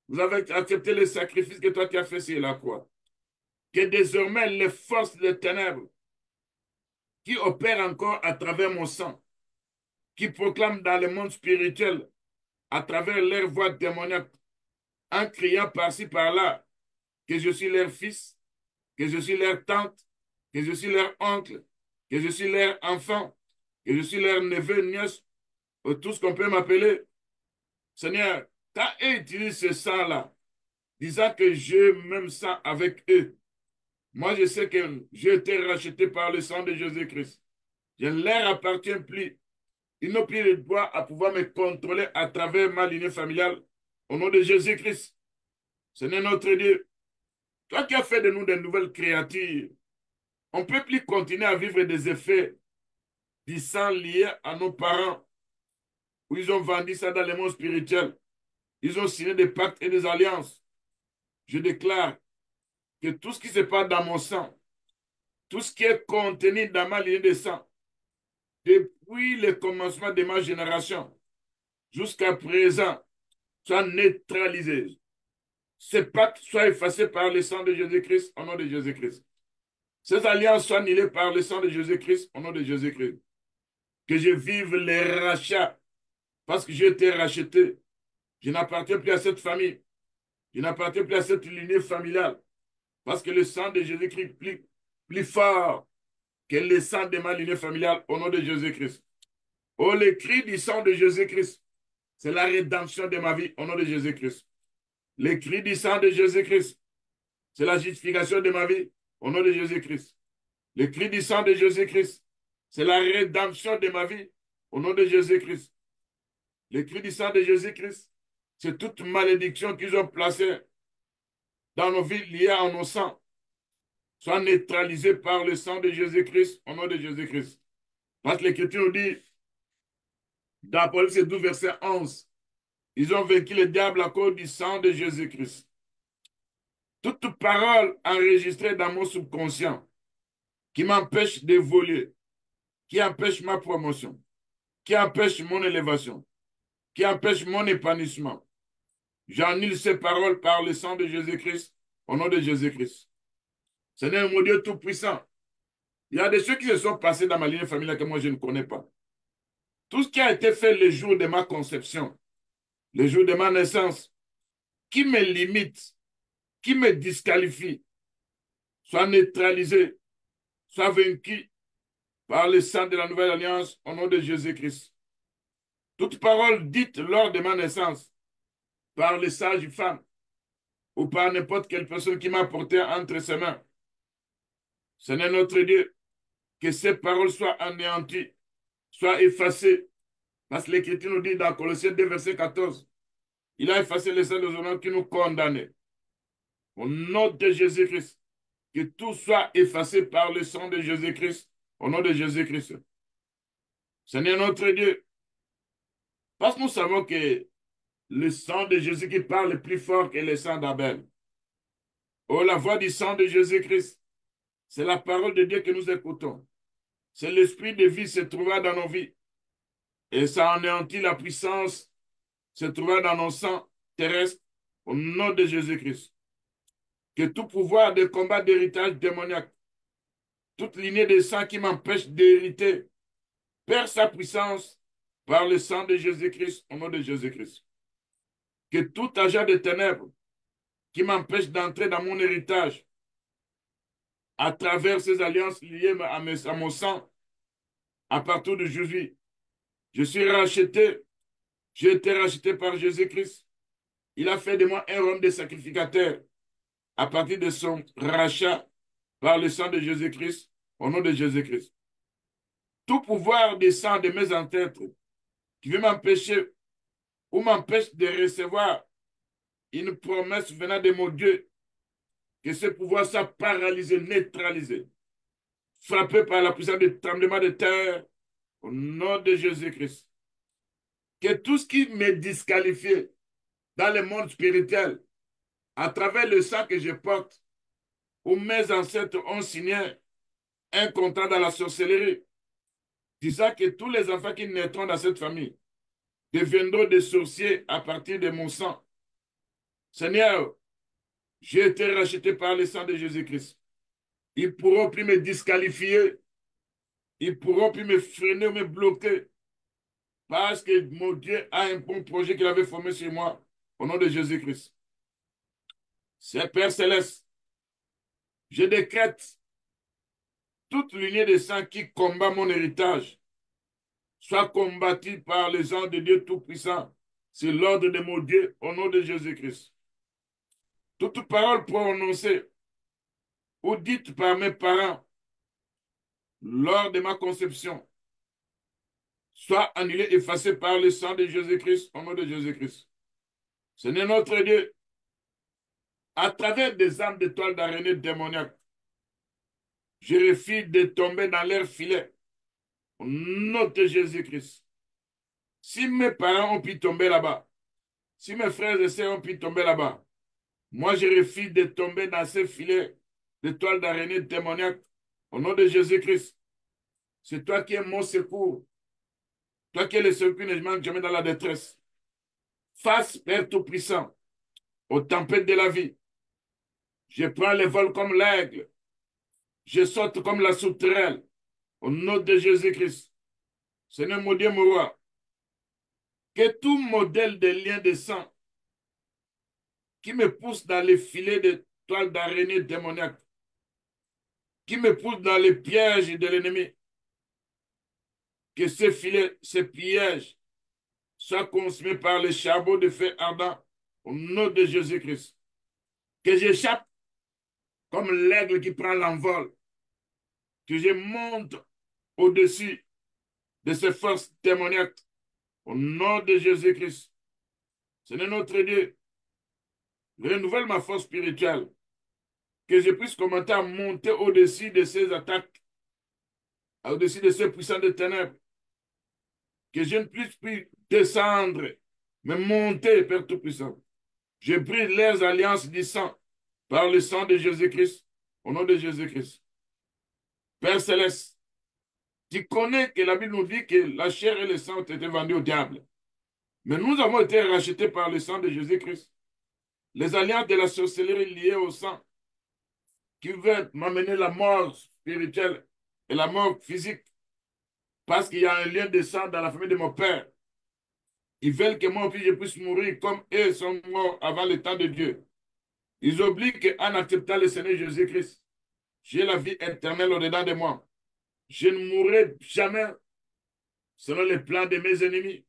Vous avez accepté le sacrifice que toi tu as fait sur la croix. Que désormais les forces des ténèbres qui opèrent encore à travers mon sang, qui proclament dans le monde spirituel, à travers leur voix démoniaque, en criant par-ci, par-là, que je suis leur fils, que je suis leur tante, que je suis leur oncle, que je suis leur enfant, que je suis leur neveu, nièce, ou tout ce qu'on peut m'appeler. Seigneur, quand eux utilisent ce sang-là, disant que je même sang avec eux, moi je sais que j'ai été racheté par le sang de Jésus-Christ. Je ne leur appartiens plus. Ils n'ont plus le droit à pouvoir me contrôler à travers ma lignée familiale au nom de Jésus-Christ. Seigneur notre Dieu, toi qui as fait de nous de nouvelles créatures, on ne peut plus continuer à vivre des effets du sang lié à nos parents, où ils ont vendu ça dans le monde spirituel. Ils ont signé des pactes et des alliances. Je déclare que tout ce qui se passe dans mon sang, tout ce qui est contenu dans ma lignée de sang, depuis le commencement de ma génération jusqu'à présent, soit neutralisé. Ces pactes soient effacés par le sang de Jésus-Christ au nom de Jésus-Christ. Ces alliances soient annulées par le sang de Jésus-Christ au nom de Jésus-Christ. Que je vive les rachats parce que j'ai été racheté. Je n'appartiens plus à cette famille. Je n'appartiens plus à cette lignée familiale. Parce que le sang de Jésus-Christ plus fort que le sang de ma lignée familiale au nom de Jésus-Christ. Oh, le cri du sang de Jésus-Christ, c'est la rédemption de ma vie au nom de Jésus-Christ. Le cri du sang de Jésus-Christ, c'est la justification de ma vie au nom de Jésus-Christ. Le cri du sang de Jésus-Christ, c'est la rédemption de ma vie au nom de Jésus-Christ. Le cri du sang de Jésus-Christ, c'est toute malédiction qu'ils ont placée dans nos vies liées à nos sangs, soit neutralisée par le sang de Jésus-Christ au nom de Jésus-Christ. Parce que l'Écriture nous dit, dans Apocalypse 12, verset 11, ils ont vaincu le diable à cause du sang de Jésus-Christ. Toute parole enregistrée dans mon subconscient qui m'empêche d'évoluer, qui empêche ma promotion, qui empêche mon élévation, qui empêche mon épanouissement. J'annule ces paroles par le sang de Jésus-Christ, au nom de Jésus-Christ. Seigneur mon Dieu Tout-Puissant, il y a des choses qui se sont passées dans ma lignée familiale que moi je ne connais pas. Tout ce qui a été fait le jour de ma conception, le jour de ma naissance, qui me limite, qui me disqualifie, soit neutralisé, soit vaincu par le sang de la nouvelle alliance au nom de Jésus-Christ. Toute parole dite lors de ma naissance par les sages femmes ou par n'importe quelle personne qui m'a porté entre ses mains, Seigneur notre Dieu, que ces paroles soient anéanties, soient effacées, parce que l'Écriture nous dit dans Colossiens 2, verset 14, il a effacé les saints des honneurs qui nous condamnaient. Au nom de Jésus-Christ, que tout soit effacé par le sang de Jésus-Christ, au nom de Jésus-Christ. Seigneur notre Dieu, parce que nous savons que le sang de Jésus qui parle est plus fort que le sang d'Abel. Oh, la voix du sang de Jésus-Christ, c'est la parole de Dieu que nous écoutons. C'est l'esprit de vie se trouvera dans nos vies. Et ça anéantit la puissance se trouvera dans nos sangs terrestres au nom de Jésus-Christ. Que tout pouvoir de combat d'héritage démoniaque, toute lignée de sang qui m'empêche d'hériter, perd sa puissance par le sang de Jésus-Christ au nom de Jésus-Christ. Que tout agent de ténèbres qui m'empêche d'entrer dans mon héritage à travers ces alliances liées à mon sang, à partir de Jésus, je suis racheté, j'ai été racheté par Jésus-Christ. Il a fait de moi un homme de sacrificateur à partir de son rachat par le sang de Jésus-Christ, au nom de Jésus-Christ. Tout pouvoir des sangs de mes ancêtres qui veut m'empêcher ou m'empêche de recevoir une promesse venant de mon Dieu, que ce pouvoir soit paralysé, neutralisé, frappé par la puissance du tremblement de terre, au nom de Jésus-Christ. Que tout ce qui me disqualifie dans le monde spirituel, à travers le sang que je porte, où mes ancêtres ont signé un contrat dans la sorcellerie, disant que tous les enfants qui naîtront dans cette famille deviendront des sorciers à partir de mon sang. Seigneur, j'ai été racheté par le sang de Jésus-Christ. Ils ne pourront plus me disqualifier, ils ne pourront plus me freiner ou me bloquer, parce que mon Dieu a un bon projet qu'il avait formé sur moi, au nom de Jésus-Christ. C'est Père Céleste, je décrète toute lignée de sang qui combat mon héritage soit combattue par les anges de Dieu Tout-Puissant. C'est l'ordre de mon Dieu au nom de Jésus-Christ. Toute parole prononcée ou dite par mes parents lors de ma conception soit annulée, effacée par le sang de Jésus-Christ au nom de Jésus-Christ. Seigneur notre Dieu, à travers des âmes d'étoiles d'araignée démoniaques, je refuse de tomber dans leur filet au nom de Jésus-Christ. Si mes parents ont pu tomber là-bas, si mes frères et sœurs ont pu tomber là-bas, moi je refuse de tomber dans ces filets d'étoiles d'araignée démoniaques au nom de Jésus-Christ. C'est toi qui es mon secours. Toi qui es le secours qui ne manque jamais dans la détresse. Face, Père Tout-Puissant, aux tempêtes de la vie. Je prends le vol comme l'aigle. Je saute comme la sauterelle. Au nom de Jésus-Christ. Seigneur mon Dieu, mon roi, que tout modèle de lien de sang qui me pousse dans les filets de toiles d'araignée démoniaque qui me pousse dans les pièges de l'ennemi. Que ces filets, ces pièges soient consumés par les charbons de feu ardent au nom de Jésus-Christ. Que j'échappe comme l'aigle qui prend l'envol. Que je monte au-dessus de ces forces démoniaques au nom de Jésus-Christ. Seigneur notre Dieu, renouvelle ma force spirituelle. Que je puisse commencer à monter au-dessus de ces attaques, au-dessus de ces puissants de ténèbres. Que je ne puisse plus descendre, mais monter, Père Tout-Puissant. Je brise les alliances du sang par le sang de Jésus-Christ, au nom de Jésus-Christ. Père Céleste, tu connais que la Bible nous dit que la chair et le sang ont été vendus au diable. Mais nous avons été rachetés par le sang de Jésus-Christ. Les alliances de la sorcellerie liées au sang qui veulent m'amener la mort spirituelle et la mort physique parce qu'il y a un lien de sang dans la famille de mon père. Ils veulent que moi aussi je puisse mourir comme eux sont morts avant le temps de Dieu. Ils oublient qu'en acceptant le Seigneur Jésus-Christ, j'ai la vie éternelle au-dedans de moi. Je ne mourrai jamais selon les plans de mes ennemis.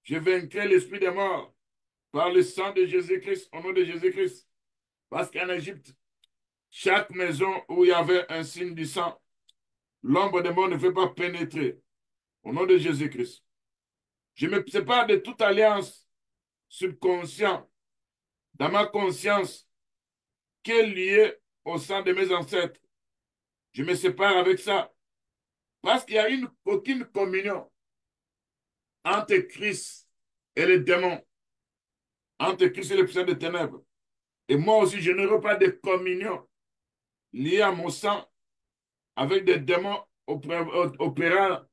Je vaincrai l'esprit des morts par le sang de Jésus-Christ, au nom de Jésus-Christ. Parce qu'en Égypte, chaque maison où il y avait un signe du sang, l'ombre des morts ne fait pas pénétrer. Au nom de Jésus-Christ. Je me sépare de toute alliance subconsciente dans ma conscience qui est liée au sang de mes ancêtres. Je me sépare avec ça. Parce qu'il n'y a aucune communion entre Christ et les démons, entre Christ et les puissants des ténèbres. Et moi aussi, je n'aurai pas de communion liée à mon sang avec des démons opérant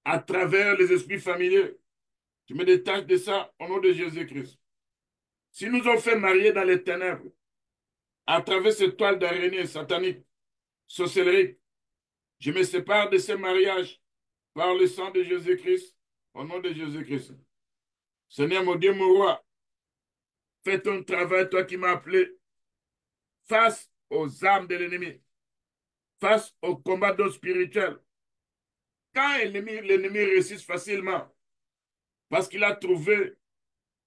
à travers les esprits familiers. Je me détache de ça au nom de Jésus-Christ. Si nous ont fait marier dans les ténèbres, à travers cette toile d'araignée satanique, sorcellerie, je me sépare de ce mariage par le sang de Jésus-Christ, au nom de Jésus-Christ. Seigneur, mon Dieu, mon roi, fais ton travail, toi qui m'as appelé, face aux armes de l'ennemi, face au combat d'eau spirituel. Quand l'ennemi réussit facilement, parce qu'il a trouvé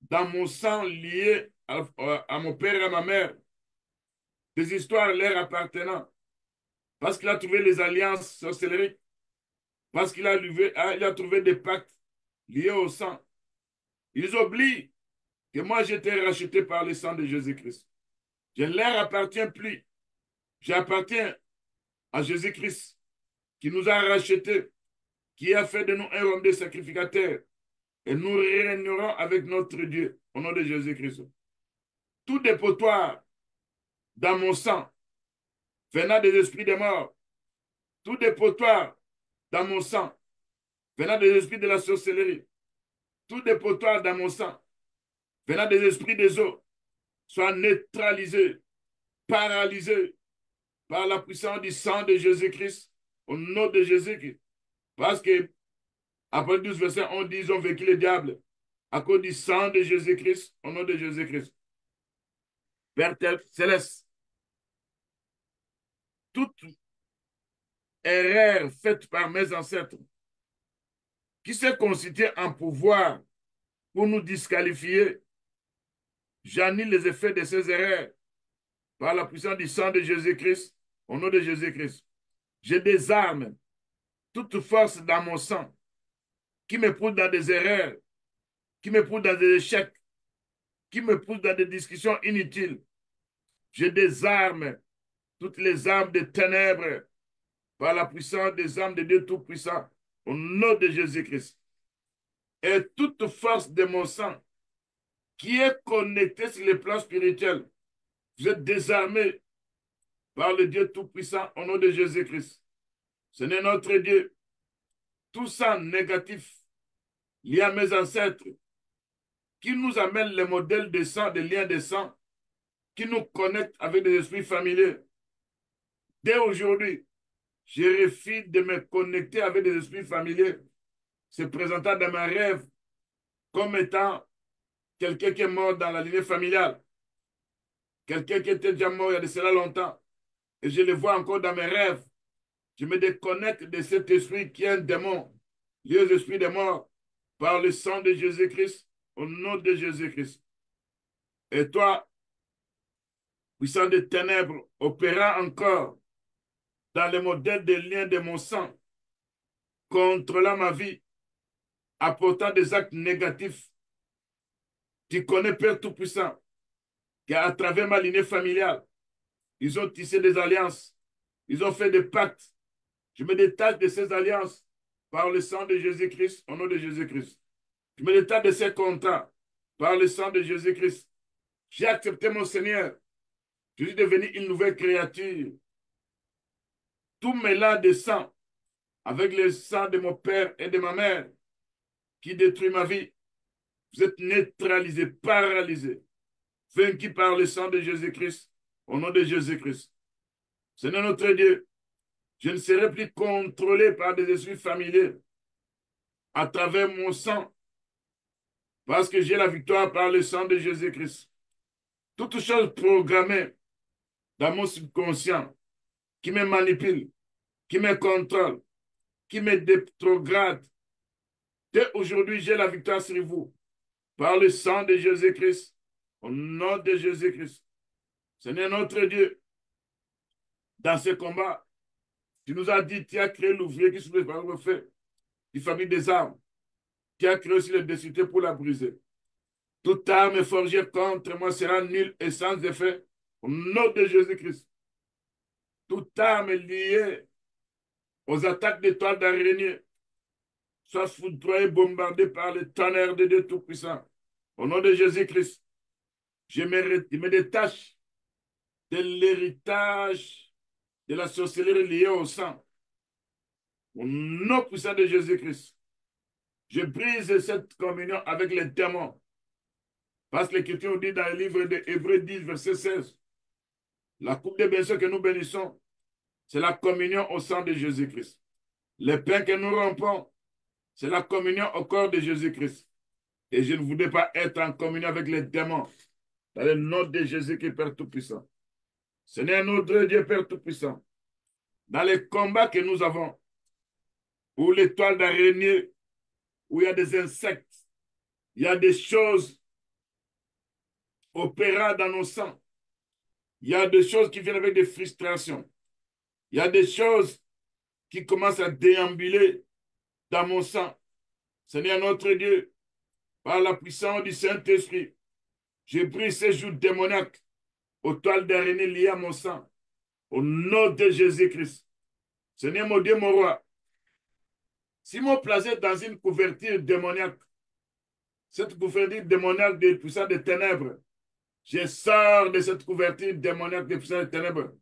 dans mon sang lié à mon père et à ma mère des histoires leur appartenant, parce qu'il a trouvé les alliances sorcelleries, parce qu'il a trouvé des pactes liés au sang. Ils oublient que moi j'étais racheté par le sang de Jésus-Christ. Je ne leur appartiens plus. J'appartiens à Jésus-Christ qui nous a rachetés, qui a fait de nous un homme de sacrificateur. Et nous régnerons avec notre Dieu au nom de Jésus-Christ. Tout dépotoir dans mon sang venant des esprits des morts, tout dépotoir dans mon sang venant des esprits de la sorcellerie, tout dépotoir dans mon sang venant des esprits des eaux, soit neutralisé, paralysé par la puissance du sang de Jésus-Christ, au nom de Jésus-Christ. Parce que, après 12 versets, on dit, ils ont vécu le diable à cause du sang de Jésus-Christ, au nom de Jésus-Christ. Père céleste, toute erreur faite par mes ancêtres, qui s'est constituée en pouvoir pour nous disqualifier, j'annule les effets de ces erreurs par la puissance du sang de Jésus-Christ, au nom de Jésus-Christ. Je désarme toute force dans mon sang qui me pousse dans des erreurs, qui me pousse dans des échecs, qui me pousse dans des discussions inutiles. Je désarme toutes les armes des ténèbres par la puissance des armes de Dieu Tout-Puissant, au nom de Jésus-Christ. Et toute force de mon sang qui est connectée sur le plan spirituel, vous êtes désarmés par le Dieu Tout-Puissant, au nom de Jésus-Christ. Seigneur notre Dieu, tout sang négatif lié à mes ancêtres, qui nous amène les modèles de sang, des liens de sang, qui nous connectent avec des esprits familiers. Dès aujourd'hui, je refuse de me connecter avec des esprits familiers, se présentant dans mes rêves comme étant quelqu'un qui est mort dans la lignée familiale, quelqu'un qui était déjà mort il y a de cela longtemps, et je le vois encore dans mes rêves. Je me déconnecte de cet esprit qui est un démon, lié aux esprits des morts, par le sang de Jésus-Christ, au nom de Jésus-Christ. Et toi, puissant des ténèbres, opérant encore dans le modèle des liens de mon sang, contrôlant ma vie, apportant des actes négatifs, tu connais Père Tout-Puissant, qu'à travers ma lignée familiale, ils ont tissé des alliances, ils ont fait des pactes. Je me détache de ces alliances par le sang de Jésus-Christ, au nom de Jésus-Christ. Je me détache de ces contrats par le sang de Jésus-Christ. J'ai accepté mon Seigneur. Je suis devenu une nouvelle créature. Tout mélange de sang avec le sang de mon père et de ma mère qui détruit ma vie. Vous êtes neutralisé, paralysé, vaincu par le sang de Jésus-Christ, au nom de Jésus-Christ. Seigneur notre Dieu, je ne serai plus contrôlé par des esprits familiers à travers mon sang, parce que j'ai la victoire par le sang de Jésus-Christ. Toute chose programmée dans mon subconscient qui me manipule, qui me contrôle, qui me détrograde. Dès aujourd'hui, j'ai la victoire sur vous par le sang de Jésus-Christ, au nom de Jésus-Christ. Seigneur notre Dieu, dans ce combat, tu nous as dit, tu as créé l'ouvrier qui soulève par le feu, qui fabrique des armes, qui a créé aussi les décités pour la briser. Toute arme forgée contre moi sera nulle et sans effet, au nom de Jésus-Christ. Toute arme liée aux attaques d'étoiles d'araignée soit foudroyée, bombardée par le tonnerre de Dieu Tout-Puissant. Au nom de Jésus-Christ, je me détache de l'héritage de la sorcellerie liée au sang. Au nom puissant de Jésus-Christ, je brise cette communion avec les démons. Parce que l'Écriture dit dans le livre de Hébreux 10, verset 16, la coupe de bénédiction que nous bénissons, c'est la communion au sang de Jésus-Christ. Le pain que nous rompons, c'est la communion au corps de Jésus-Christ. Et je ne voudrais pas être en communion avec les démons. Dans le nom de Jésus-Christ, Père Tout-Puissant. Seigneur notre Dieu, Père Tout-Puissant, dans les combats que nous avons, où l'étoile d'araignée, où il y a des insectes, il y a des choses opérant dans nos sangs, il y a des choses qui viennent avec des frustrations, il y a des choses qui commencent à déambuler dans mon sang. Seigneur notre Dieu, par la puissance du Saint-Esprit, j'ai pris ces jours démoniaques aux toiles d'araignée liées à mon sang, au nom de Jésus-Christ. Seigneur mon Dieu, mon roi, si m'on plaçait dans une couverture démoniaque, cette couverture démoniaque des puissants des ténèbres, je sors de cette couverture démoniaque des puissants des ténèbres,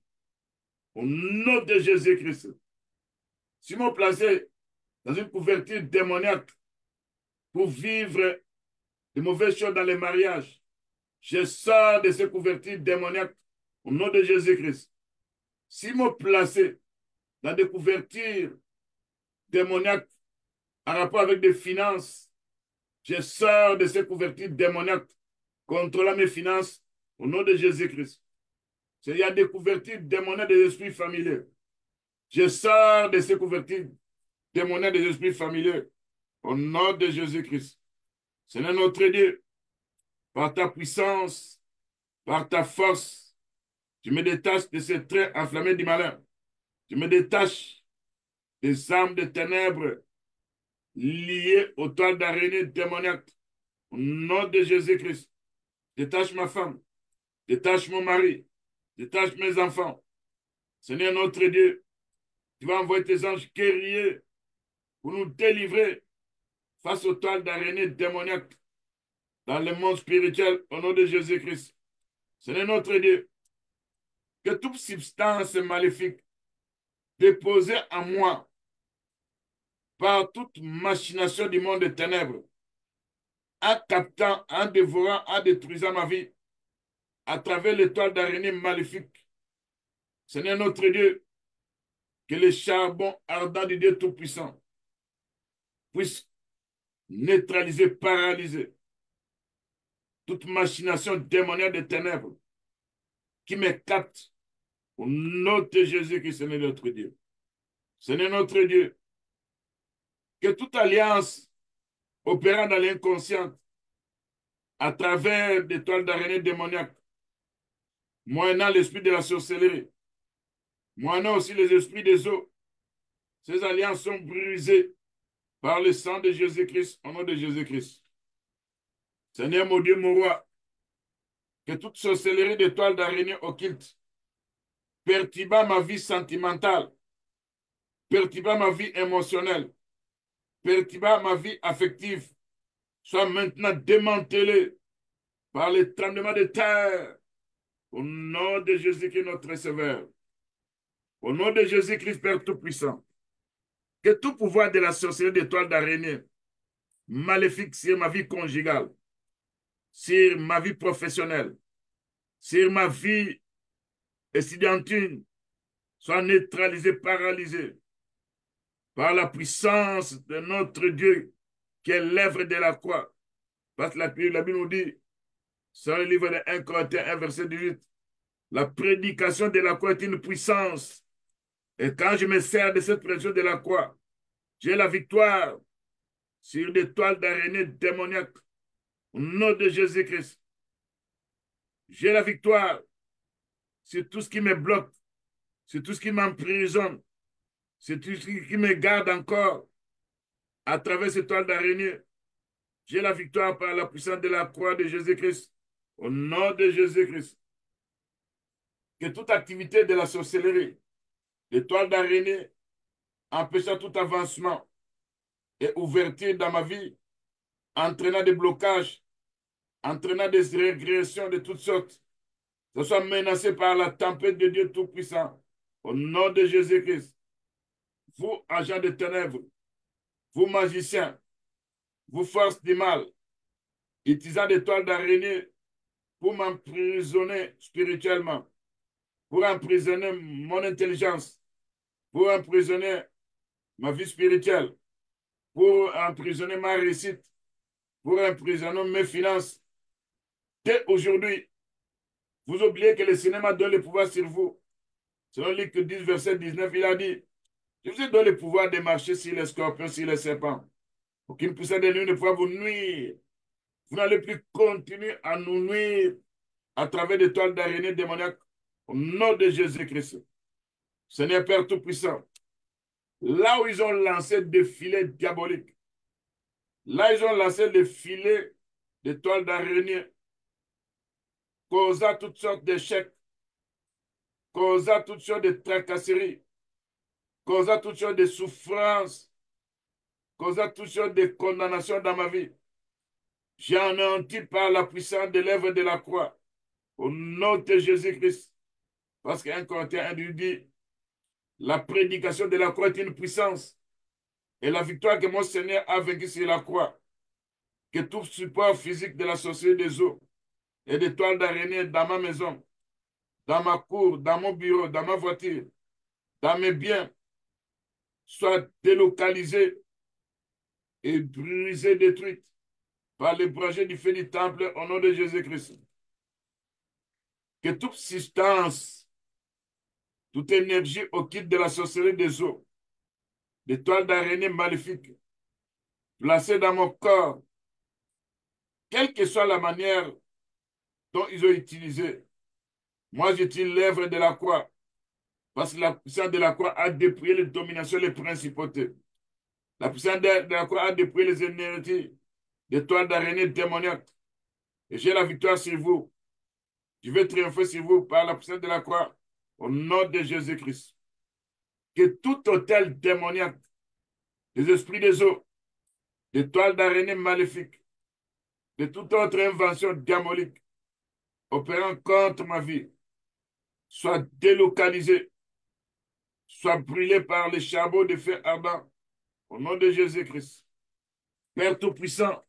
au nom de Jésus-Christ. Si m'on plaçait dans une couverture démoniaque pour vivre de mauvaises choses dans les mariages, je sors de cette couverture démoniaque au nom de Jésus-Christ. Si m'on plaçait dans des couvertures démoniaques en rapport avec des finances, je sors de ces couvertures démoniaques contrôlant mes finances au nom de Jésus-Christ. Il y a des couvertures démoniaques des esprits familiers. Je sors de ces couvertures démoniaques des esprits familiers au nom de Jésus-Christ. Seigneur notre Dieu, par ta puissance, par ta force, je me détache de ces traits enflammés du malin. Je me détache des âmes de ténèbres liées aux toiles d'araignée démoniaques. Au nom de Jésus-Christ, détache ma femme, détache mon mari, détache mes enfants. Seigneur notre Dieu, tu vas envoyer tes anges guerriers pour nous délivrer face aux toiles d'araignée démoniaques dans le monde spirituel au nom de Jésus-Christ. Seigneur notre Dieu, que toute substance maléfique déposée en moi par toute machination du monde des ténèbres, en captant, en dévorant, en détruisant ma vie, à travers l'étoile d'araignée maléfique. Seigneur notre Dieu, que le charbon ardent du Dieu Tout-Puissant puisse neutraliser, paralyser toute machination démoniaque des ténèbres qui me capte Au nom de Jésus-Christ, Seigneur notre Dieu. Seigneur notre Dieu, que toute alliance opérant dans l'inconscient à travers des toiles d'araignée démoniaques, moyennant l'esprit de la sorcellerie, moyennant aussi les esprits des eaux, ces alliances sont brisées par le sang de Jésus-Christ, au nom de Jésus-Christ. Seigneur mon Dieu, mon roi, que toute sorcellerie de toiles d'araignée occulte, perturbant ma vie sentimentale, perturbant ma vie émotionnelle, perturbant ma vie affective, soit maintenant démantelée par les tremblements de terre. Au nom de Jésus-Christ, notre Sauveur. Au nom de Jésus-Christ, Père Tout-Puissant. Que tout pouvoir de la sorcellerie des toiles d'araignée maléfique sur ma vie conjugale, sur ma vie professionnelle, sur ma vie estudiantine, soit neutralisé, paralysé par la puissance de notre Dieu qui est l'œuvre de la croix. Parce que la Bible nous dit, dans le livre de 1 Corinthiens 1, verset 18, la prédication de la croix est une puissance. Et quand je me sers de cette prédication de la croix, j'ai la victoire sur des toiles d'araignée démoniaques. Au nom de Jésus-Christ, j'ai la victoire sur tout ce qui me bloque, sur tout ce qui m'emprisonne, sur tout ce qui me garde encore à travers ces toiles d'araignée. J'ai la victoire par la puissance de la croix de Jésus-Christ. Au nom de Jésus-Christ. Que toute activité de la sorcellerie, des toiles d'araignée, empêchant tout avancement et ouverture dans ma vie, entraînant des blocages, entraînant des régressions de toutes sortes, que ce soit menacé par la tempête de Dieu Tout-Puissant. Au nom de Jésus-Christ. Vous, agents de ténèbres, vous, magiciens, vous, forces du mal, utilisant des toiles d'araignée pour m'emprisonner spirituellement, pour emprisonner mon intelligence, pour emprisonner ma vie spirituelle, pour emprisonner ma réussite, pour emprisonner mes finances. Dès aujourd'hui, vous oubliez que le cinéma donne le pouvoir sur vous. Selon Luc 10, verset 19, il a dit, je vous ai donné le pouvoir de marcher sur les scorpions, sur les serpents. Aucune puissance de nuit ne pourra vous nuire. Vous n'allez plus continuer à nous nuire à travers des toiles d'araignée démoniaques au nom de Jésus-Christ. Seigneur Père Tout-Puissant, là où ils ont lancé des filets diaboliques, là où ils ont lancé des filets de toiles d'araignée, causant toutes sortes d'échecs, causant toutes sortes de tracasseries, causant toutes sortes de souffrances, causant toutes sortes de condamnations dans ma vie. J'ai anéanti par la puissance de l'œuvre de la croix, au nom de Jésus-Christ. Parce qu'un Corinthiens dit, la prédication de la croix est une puissance. Et la victoire que mon Seigneur a vaincu sur la croix, que tout support physique de la société des eaux et des toiles d'araignée dans ma maison, dans ma cour, dans mon bureau, dans ma voiture, dans mes biens, soit délocalisé et brisé, détruite par les projets du feu du temple au nom de Jésus-Christ. Que toute substance, toute énergie au kit de la sorcellerie des eaux, des toiles d'araignée maléfiques, placées dans mon corps, quelle que soit la manière dont ils ont utilisé, moi j'utilise l'œuvre de la croix, parce que la puissance de la croix a dépouillé les dominations, les principautés. La puissance de la croix a dépouillé les énergies des toiles d'araignée démoniaques. Et j'ai la victoire sur vous. Je vais triompher sur vous par la puissance de la croix, au nom de Jésus-Christ. Que tout hôtel démoniaque, des esprits des eaux, des toiles d'araignée maléfiques, de toute autre invention diabolique opérant contre ma vie, soit délocalisé, soit brûlé par les charbons de feu ardent, au nom de Jésus-Christ. Père Tout-Puissant,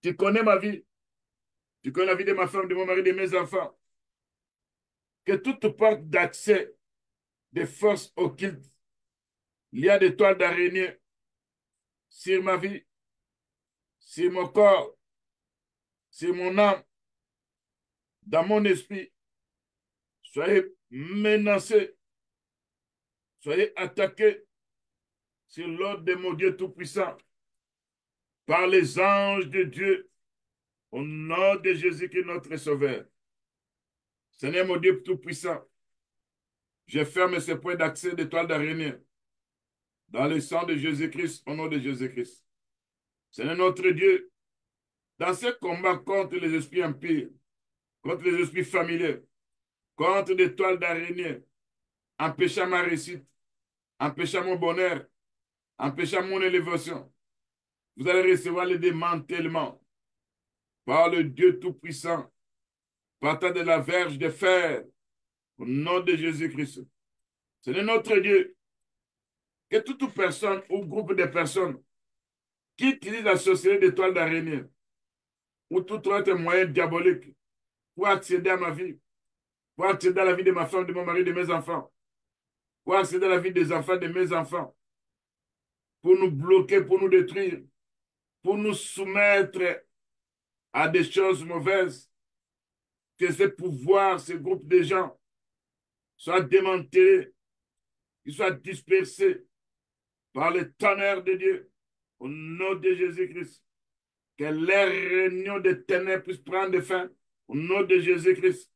tu connais ma vie, tu connais la vie de ma femme, de mon mari, de mes enfants. Que toute porte d'accès des forces occultes, il y a des toiles d'araignée sur ma vie, sur mon corps, sur mon âme, dans mon esprit, soyez menacés, soyez attaqués sur l'ordre de mon Dieu Tout-Puissant par les anges de Dieu au nom de Jésus-Christ notre Sauveur. Seigneur mon Dieu Tout-Puissant, je ferme ce point d'accès d'étoile d'araignée dans le sang de Jésus-Christ, au nom de Jésus-Christ. Seigneur notre Dieu, dans ce combat contre les esprits impurs, contre les esprits familiers, contre des toiles d'araignée, empêchant ma réussite, empêchant mon bonheur, empêchant mon élévation, vous allez recevoir le démantèlement par le Dieu Tout-Puissant, partant de la verge de fer, au nom de Jésus-Christ. Seigneur notre Dieu, que toute personne ou groupe de personnes qui utilisent la sorcellerie d'étoiles d'araignée ou tout autre moyen diabolique pour accéder à ma vie, pour accéder à la vie de ma femme, de mon mari, de mes enfants, pour accéder à la vie des enfants, de mes enfants, pour nous bloquer, pour nous détruire, pour nous soumettre à des choses mauvaises, que ce pouvoir, ce groupe de gens soit démantelé, qu'ils soient dispersés par le tonnerre de Dieu, au nom de Jésus-Christ. Que les réunions des ténèbres puissent prendre fin, au nom de Jésus-Christ.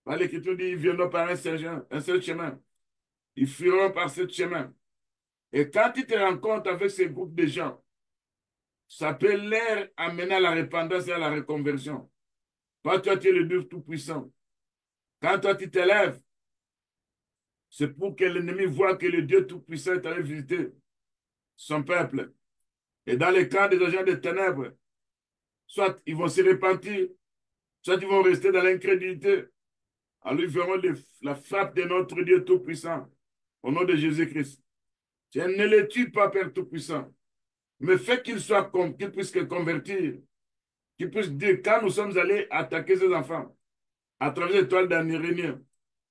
Par l'Écriture dit, ils viendront par un seul chemin. Ils fuiront par ce chemin. Et quand tu te rencontres avec ces groupes de gens, ça peut les amener à la repentance et à la reconversion. Toi, tu es le Dieu Tout-Puissant. Quand toi, tu t'élèves, c'est pour que l'ennemi voit que le Dieu Tout-Puissant est allé visiter son peuple. Et dans le cas des agents des ténèbres, soit ils vont se repentir, soit ils vont rester dans l'incrédulité. Alors ils verront la frappe de notre Dieu Tout-Puissant, au nom de Jésus-Christ. Je ne les tue pas, Père Tout-Puissant, mais fais qu'ils puissent se convertir, qu'ils puissent dire, quand nous sommes allés attaquer ces enfants, à travers l'étoile d'araignée,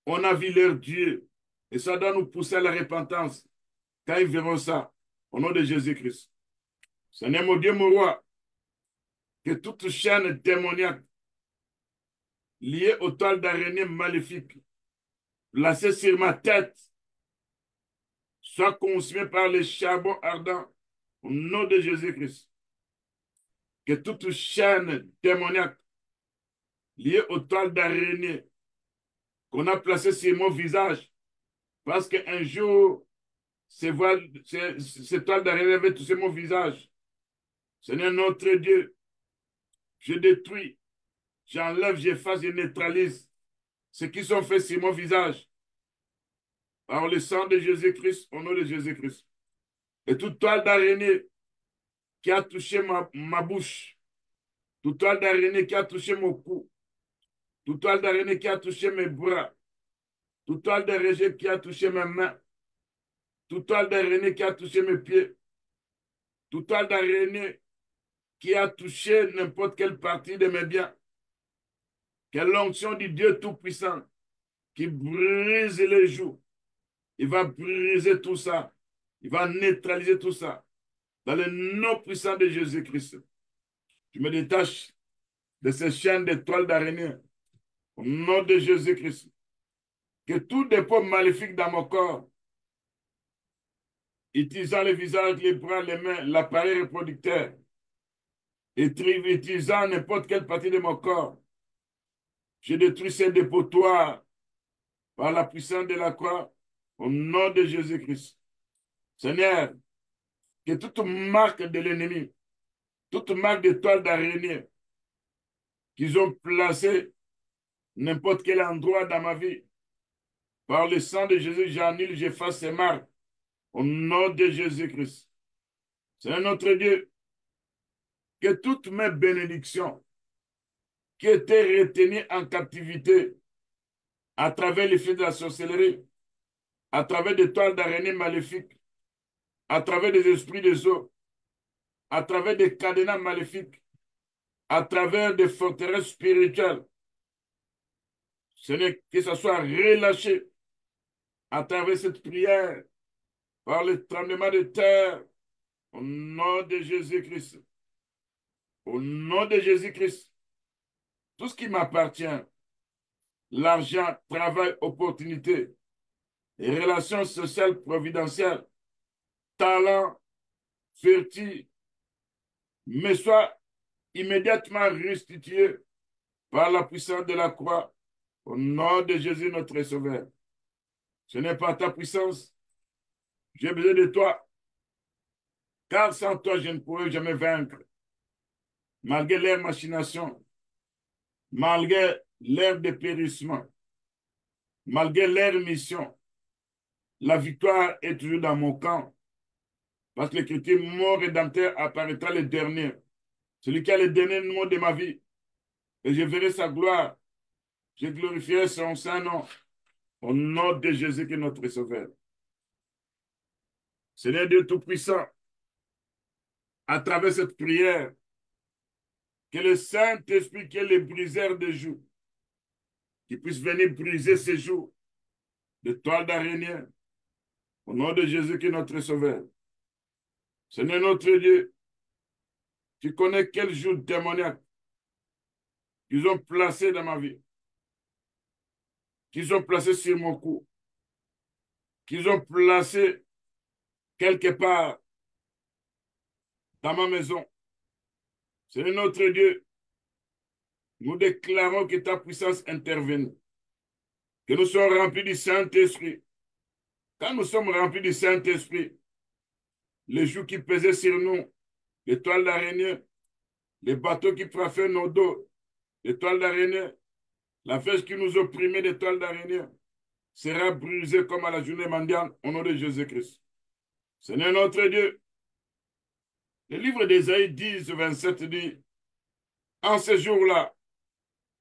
on a vu leur Dieu, et ça doit nous pousser à la repentance, quand ils verront ça, au nom de Jésus-Christ. Seigneur mon Dieu, mon roi, que toute chaîne démoniaque liée aux toiles d'araignée maléfiques, placée sur ma tête, soit consumée par les charbons ardents, au nom de Jésus-Christ. Que toute chaîne démoniaque liée aux toiles d'araignée qu'on a placée sur mon visage, parce qu'un jour, ces toiles d'araignée avaient touché mon visage. Seigneur notre Dieu, je détruis, j'enlève, j'efface, je neutralise ce qui sont faits sur mon visage par le sang de Jésus-Christ, au nom de Jésus-Christ. Et toute toile d'araignée qui a touché ma bouche, toute toile d'araignée qui a touché mon cou, toute toile d'araignée qui a touché mes bras, toute toile d'araignée qui a touché mes mains, toute toile d'araignée qui a touché mes pieds, toute toile d'araignée qui a touché n'importe quelle partie de mes biens, que l'onction du Dieu Tout-Puissant qui brise les joues, il va briser tout ça, il va neutraliser tout ça, dans le nom puissant de Jésus-Christ. Je me détache de ces chaînes d'étoiles d'araignée, au nom de Jésus-Christ. Que tout dépôt maléfique dans mon corps, utilisant le visage, les bras, les mains, l'appareil reproducteur, et utilisant n'importe quelle partie de mon corps, je détruis ces dépotoirs par la puissance de la croix, au nom de Jésus-Christ. Seigneur, que toute marque de l'ennemi, toute marque d'étoile d'araignée qu'ils ont placée n'importe quel endroit dans ma vie, par le sang de Jésus, j'annule, j'efface ces marques, au nom de Jésus-Christ. Seigneur notre Dieu, que toutes mes bénédictions qui étaient retenues en captivité à travers l'effet de la sorcellerie, à travers des toiles d'araignée maléfiques, à travers des esprits des eaux, à travers des cadenas maléfiques, à travers des forteresses spirituelles, Seigneur, que ça soit relâché à travers cette prière, par le tremblement de terre, au nom de Jésus-Christ. Au nom de Jésus-Christ, tout ce qui m'appartient, l'argent, travail, opportunité, relations sociales providentielles, talent, vertu, mais soit immédiatement restitué par la puissance de la croix, au nom de Jésus notre Sauveur. Ce n'est pas ta puissance, j'ai besoin de toi, car sans toi, je ne pourrai jamais vaincre. Malgré leurs machinations, malgré leur dépérissement, malgré leur mission, la victoire est toujours dans mon camp. Parce que l'Écriture, mon Rédempteur apparaîtra le dernier. Celui qui a le dernier mot de ma vie. Et je verrai sa gloire. Je glorifierai son saint nom. Au nom de Jésus qui est notre Sauveur. Seigneur Dieu Tout-Puissant, à travers cette prière, que le Saint-Esprit qui est le briseur de joues, qui puisse venir briser ces joues de toile d'araignée. Au nom de Jésus qui est notre Sauveur. Seigneur notre Dieu, tu connais quel jour démoniaque qu'ils ont placé dans ma vie, qu'ils ont placé sur mon cou, qu'ils ont placé quelque part dans ma maison. Seigneur notre Dieu, nous déclarons que ta puissance intervienne, que nous sommes remplis du Saint-Esprit. Quand nous sommes remplis du Saint-Esprit, les jougs qui pesaient sur nous, les toiles d'araignée, les bateaux qui frappaient nos dos, les toiles d'araignée, la flèche qui nous opprimait des toiles d'araignée, sera brisée comme à la journée mondiale au nom de Jésus-Christ. Seigneur notre Dieu, le livre d'Ésaïe 10, 27 dit, en ce jour-là,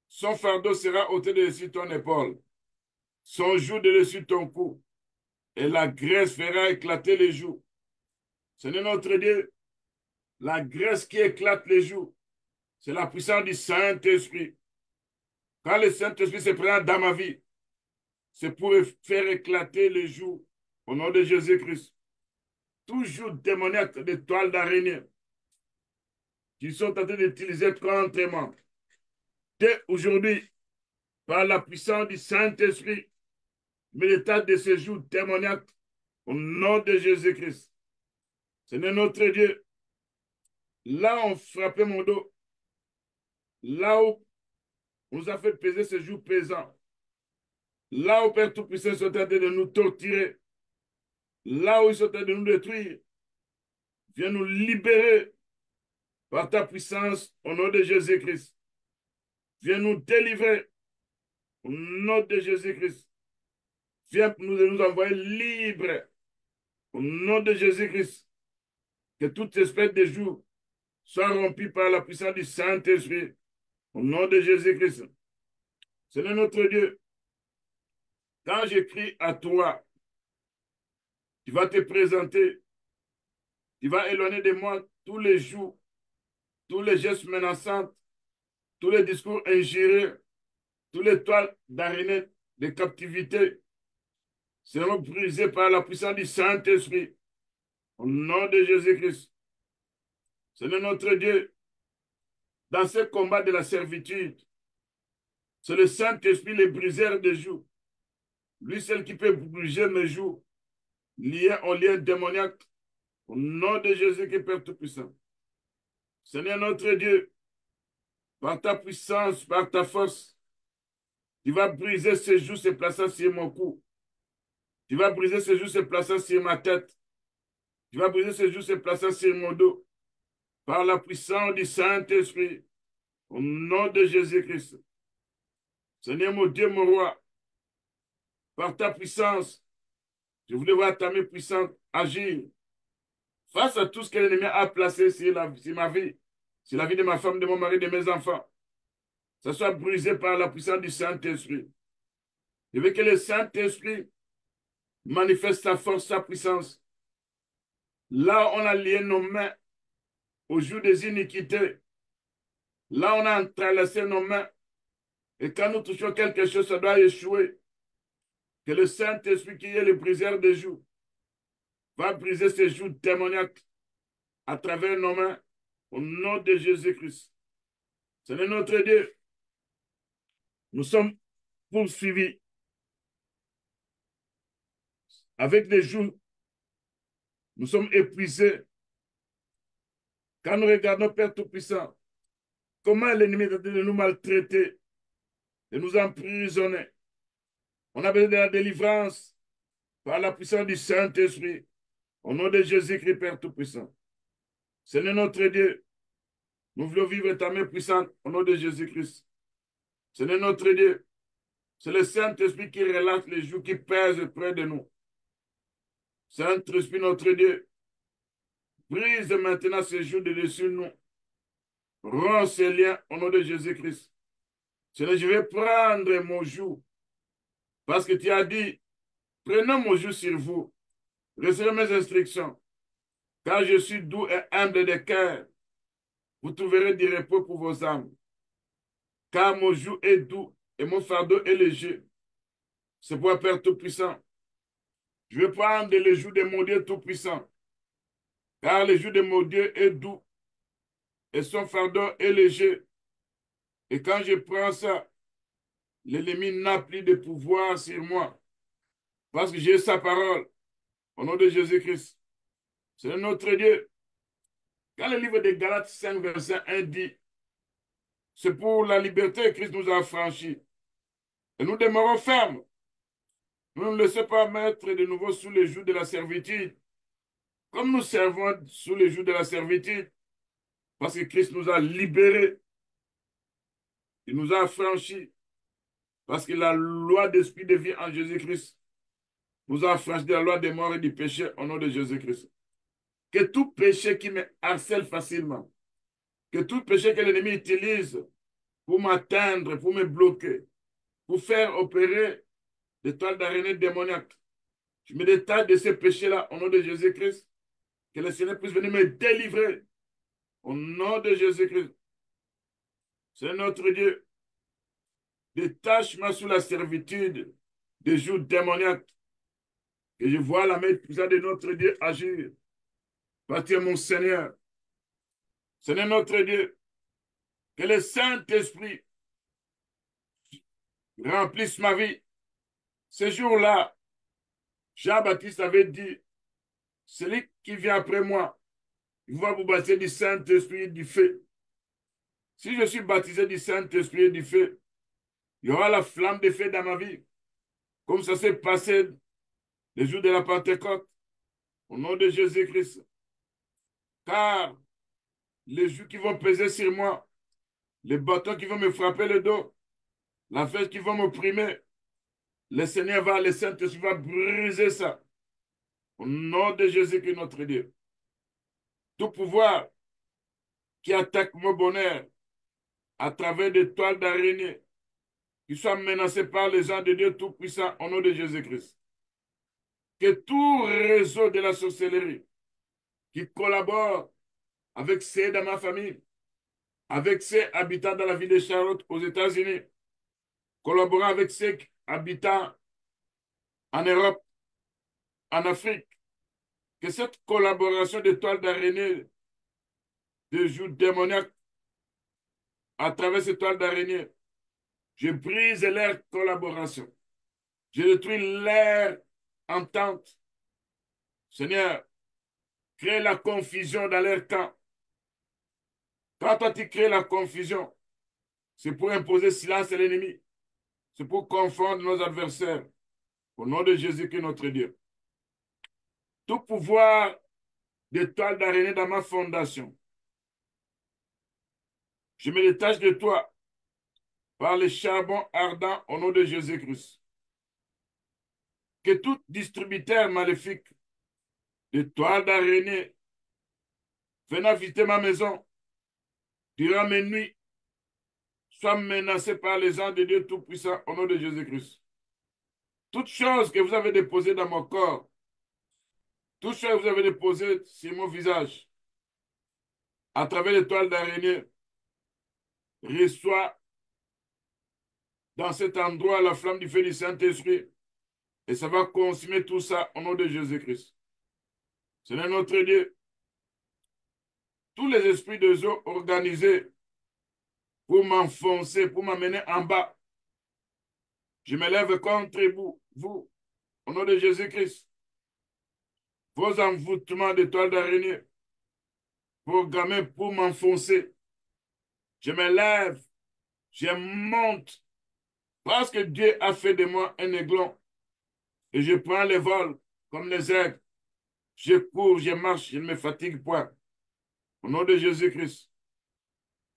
son fardeau sera ôté de dessus ton épaule, son joug de dessus ton cou, et la graisse fera éclater les joues. Seigneur notre Dieu, la graisse qui éclate les joues, c'est la puissance du Saint-Esprit. Quand le Saint-Esprit se présente dans ma vie, c'est pour faire éclater les joues au nom de Jésus-Christ. Toujours démoniaque de toiles d'araignée qui sont en train d'utiliser contre moi. Dès aujourd'hui, par la puissance du Saint-Esprit, mais l'état de ces jours démoniaques, au nom de Jésus-Christ. Seigneur notre Dieu, là on frappait mon dos, là où on nous a fait peser ces jours pesants, là où Père Tout-Puissant sont en train de nous torturer, là où ils sont en train de nous détruire, viens nous libérer par ta puissance au nom de Jésus-Christ. Viens nous délivrer au nom de Jésus-Christ. Viens nous envoyer libres au nom de Jésus-Christ. Que toute espèce de jour soit rompue par la puissance du Saint-Esprit au nom de Jésus-Christ. Seigneur notre Dieu, quand j'écris à toi, tu vas te présenter, tu vas éloigner de moi tous les jours, tous les gestes menaçants, tous les discours ingérés, tous les toiles d'araignée de captivité seront brisés par la puissance du Saint-Esprit. Au nom de Jésus-Christ. Seigneur notre Dieu, dans ce combat de la servitude, c'est le Saint-Esprit, le briseur des joues. Lui, seul qui peut briser mes joues, lié au lien démoniaque. Au nom de Jésus qui est Père Tout-Puissant. Seigneur notre Dieu, par ta puissance, par ta force, tu vas briser ces joues se plaçant sur mon cou. Tu vas briser ces joues se plaçant sur ma tête. Tu vas briser ces joues se plaçant sur mon dos. Par la puissance du Saint-Esprit, au nom de Jésus-Christ. Seigneur mon Dieu, mon roi, par ta puissance, je voulais voir ta main puissante agir face à tout ce que l'ennemi a placé sur ma vie, sur la vie de ma femme, de mon mari, de mes enfants. Ça soit brisé par la puissance du Saint-Esprit. Je veux que le Saint-Esprit manifeste sa force, sa puissance. Là, on a lié nos mains au jour des iniquités. Là, on a entrelacé nos mains. Et quand nous touchons quelque chose, ça doit échouer. Que le Saint-Esprit, qui est le briseur des joues, va briser ces joues démoniaques à travers nos mains, au nom de Jésus-Christ. Seigneur notre Dieu, nous sommes poursuivis avec les jours. Nous sommes épuisés. Quand nous regardons Père Tout-Puissant, comment l'ennemi est en train de nous maltraiter, de nous emprisonner. On a besoin de la délivrance par la puissance du Saint-Esprit. Au nom de Jésus-Christ, Père Tout-Puissant. Seigneur notre Dieu, nous voulons vivre ta main puissante au nom de Jésus-Christ. Seigneur notre Dieu, c'est le Saint-Esprit qui relâche les jours qui pèsent près de nous. Saint-Esprit notre Dieu, brise maintenant ces jours de dessus nous. Rends ces liens au nom de Jésus-Christ. Seigneur, je vais prendre mon joug parce que tu as dit, prenons mon joug sur vous. Recevez mes instructions. Car je suis doux et humble de cœur. Vous trouverez du repos pour vos âmes. Car mon joug est doux et mon fardeau est léger. C'est pour Père Tout-Puissant. Je vais prendre le joug de mon Dieu Tout-Puissant. Car le joug de mon Dieu est doux et son fardeau est léger. Et quand je prends ça, l'ennemi n'a plus de pouvoir sur moi. Parce que j'ai sa parole. Au nom de Jésus-Christ. C'est notre Dieu. Quand le livre de Galates 5, verset 1 dit, c'est pour la liberté que Christ nous a affranchis. Et nous demeurons fermes. Nous ne laissons pas mettre de nouveau sous le joug de la servitude. Comme nous servons sous le joug de la servitude, parce que Christ nous a libérés. Il nous a affranchis. Parce que la loi d'esprit de vie en Jésus-Christ nous a affranchis de la loi des morts et du péché au nom de Jésus-Christ. Que tout péché qui me harcèle facilement, que tout péché que l'ennemi utilise pour m'atteindre, pour me bloquer, pour faire opérer des toiles d'araignée démoniaques, je me détache de ces péchés-là au nom de Jésus-Christ. Que le Seigneur puisse venir me délivrer au nom de Jésus-Christ. C'est notre Dieu. Détache-moi sous la servitude des jours démoniaques. Que je vois la main puissante de notre Dieu agir. Bâtir mon Seigneur. Seigneur notre Dieu. Que le Saint-Esprit remplisse ma vie. Ce jour-là, Jean-Baptiste avait dit, celui qui vient après moi, il va vous baptiser du Saint-Esprit et du feu. Si je suis baptisé du Saint-Esprit et du feu, il y aura la flamme de feu dans ma vie, comme ça s'est passé les jours de la Pentecôte, au nom de Jésus-Christ. Car les jours qui vont peser sur moi, les bâtons qui vont me frapper le dos, la flèche qui va m'opprimer, le Seigneur va, le Saint-Esprit va briser ça. Au nom de Jésus-Christ, notre Dieu. Tout pouvoir qui attaque mon bonheur à travers des toiles d'araignée, qui soient menacés par les gens de Dieu Tout-Puissant au nom de Jésus-Christ. Que tout réseau de la sorcellerie qui collabore avec ceux dans ma famille, avec ceux habitant dans la ville de Charlotte aux États-Unis, collaborant avec ceux habitant en Europe, en Afrique, que cette collaboration de toiles d'araignée, de joues démoniaques, à travers ces toiles d'araignée, je brise leur collaboration. Je détruis leur entente. Seigneur, crée la confusion dans leur camp. Quand toi tu crées la confusion, c'est pour imposer silence à l'ennemi. C'est pour confondre nos adversaires. Au nom de Jésus-Christ, notre Dieu. Tout pouvoir de toile d'araignée dans ma fondation. Je me détache de toi par le charbon ardent au nom de Jésus-Christ. Que tout distributeur maléfique de toile d'araignée venant visiter ma maison durant mes nuits soit menacé par les anges de Dieu Tout-Puissant au nom de Jésus-Christ. Toute chose que vous avez déposée dans mon corps, toute chose que vous avez déposée sur mon visage, à travers les toiles d'araignée, reçoit dans cet endroit la flamme du feu du Saint-Esprit et ça va consumer tout ça au nom de Jésus-Christ. Seigneur notre Dieu, tous les esprits de eaux organisés pour m'enfoncer, pour m'amener en bas, Je me lève contre vous, au nom de Jésus-Christ. Vos envoûtements d'étoiles d'araignée, programmés pour m'enfoncer. Je me lève, je monte, parce que Dieu a fait de moi un aiglon. Et je prends les vols comme les aigles. Je cours, je marche, je ne me fatigue point. Au nom de Jésus-Christ.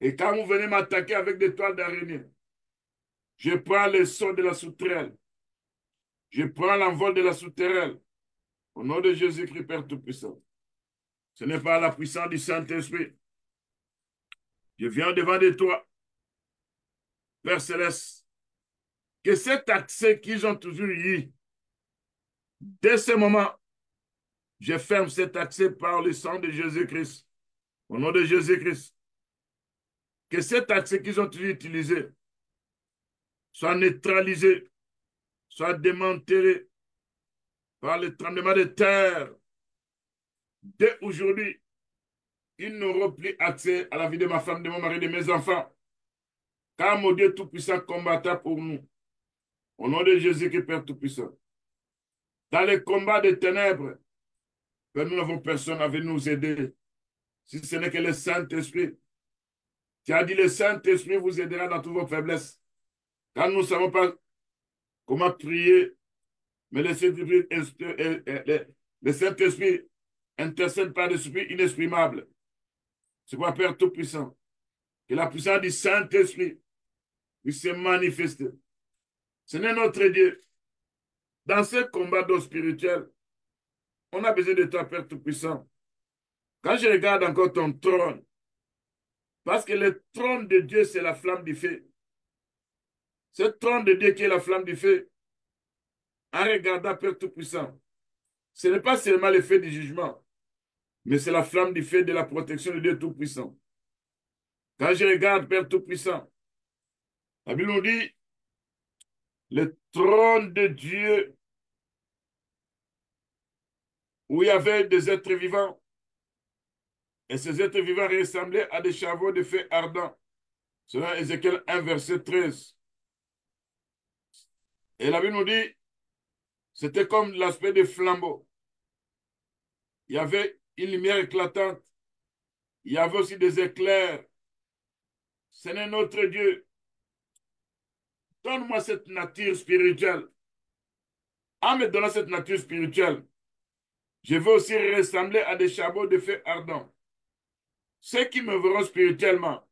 Et quand vous venez m'attaquer avec des toiles d'araignée, je prends les sauts de la souterraine. Je prends l'envol de la souterraine. Au nom de Jésus-Christ, Père Tout-Puissant. Ce n'est pas la puissance du Saint-Esprit. Je viens devant de toi, Père Céleste, que cet accès qu'ils ont toujours eu, dès ce moment, je ferme cet accès par le sang de Jésus-Christ. Au nom de Jésus-Christ. Que cet accès qu'ils ont toujours utilisé soit neutralisé, soit démantelé par le tremblement de terre. Dès aujourd'hui, ils n'auront plus accès à la vie de ma femme, de mon mari, de mes enfants. Car mon Dieu Tout-Puissant combattra pour nous. Au nom de Jésus-Christ, Père Tout-Puissant. Dans les combats des ténèbres, que nous n'avons personne à venir nous aider. Si ce n'est que le Saint-Esprit. Tu as dit, le Saint-Esprit vous aidera dans toutes vos faiblesses. Car nous ne savons pas comment prier, mais le Saint-Esprit intercède par l'esprit inexprimable. C'est quoi, Père Tout-Puissant? Que la puissance du Saint-Esprit puisse se manifester. Ce n'est notre Dieu. Dans ce combat d'eau spirituel, on a besoin de toi, Père Tout-Puissant. Quand je regarde encore ton trône, parce que le trône de Dieu, c'est la flamme du feu. Ce trône de Dieu qui est la flamme du feu, en regardant Père Tout-Puissant, ce n'est pas seulement le feu du jugement, mais c'est la flamme du feu de la protection de Dieu Tout-Puissant. Quand je regarde Père Tout-Puissant, la Bible nous dit, le trône de Dieu, où il y avait des êtres vivants, et ces êtres vivants ressemblaient à des charbons de feu ardents. Selon Ézéchiel 1, verset 13. Et la Bible nous dit, c'était comme l'aspect des flambeaux. Il y avait une lumière éclatante. Il y avait aussi des éclairs. Ce n'est notre Dieu. Donne-moi cette nature spirituelle. En me donnant cette nature spirituelle, je veux aussi ressembler à des charbons de feu ardents. Ceux qui me verront spirituellement,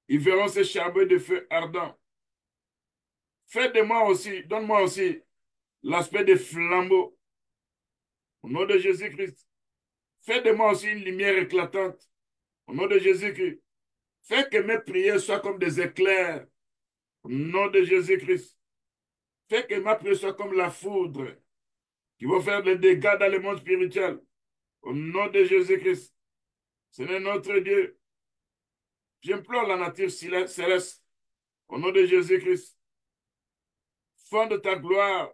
ils verront ces charbons de feu ardents. Fais de moi aussi, donne-moi aussi l'aspect des flambeaux. Au nom de Jésus-Christ. Fais de moi aussi une lumière éclatante. Au nom de Jésus-Christ. Fais que mes prières soient comme des éclairs. Au nom de Jésus-Christ. Fais que ma prière soit comme la foudre qui va faire des dégâts dans le monde spirituel. Au nom de Jésus-Christ. Ce n'est notre Dieu. J'implore la nature céleste. Au nom de Jésus-Christ. Fonde ta gloire.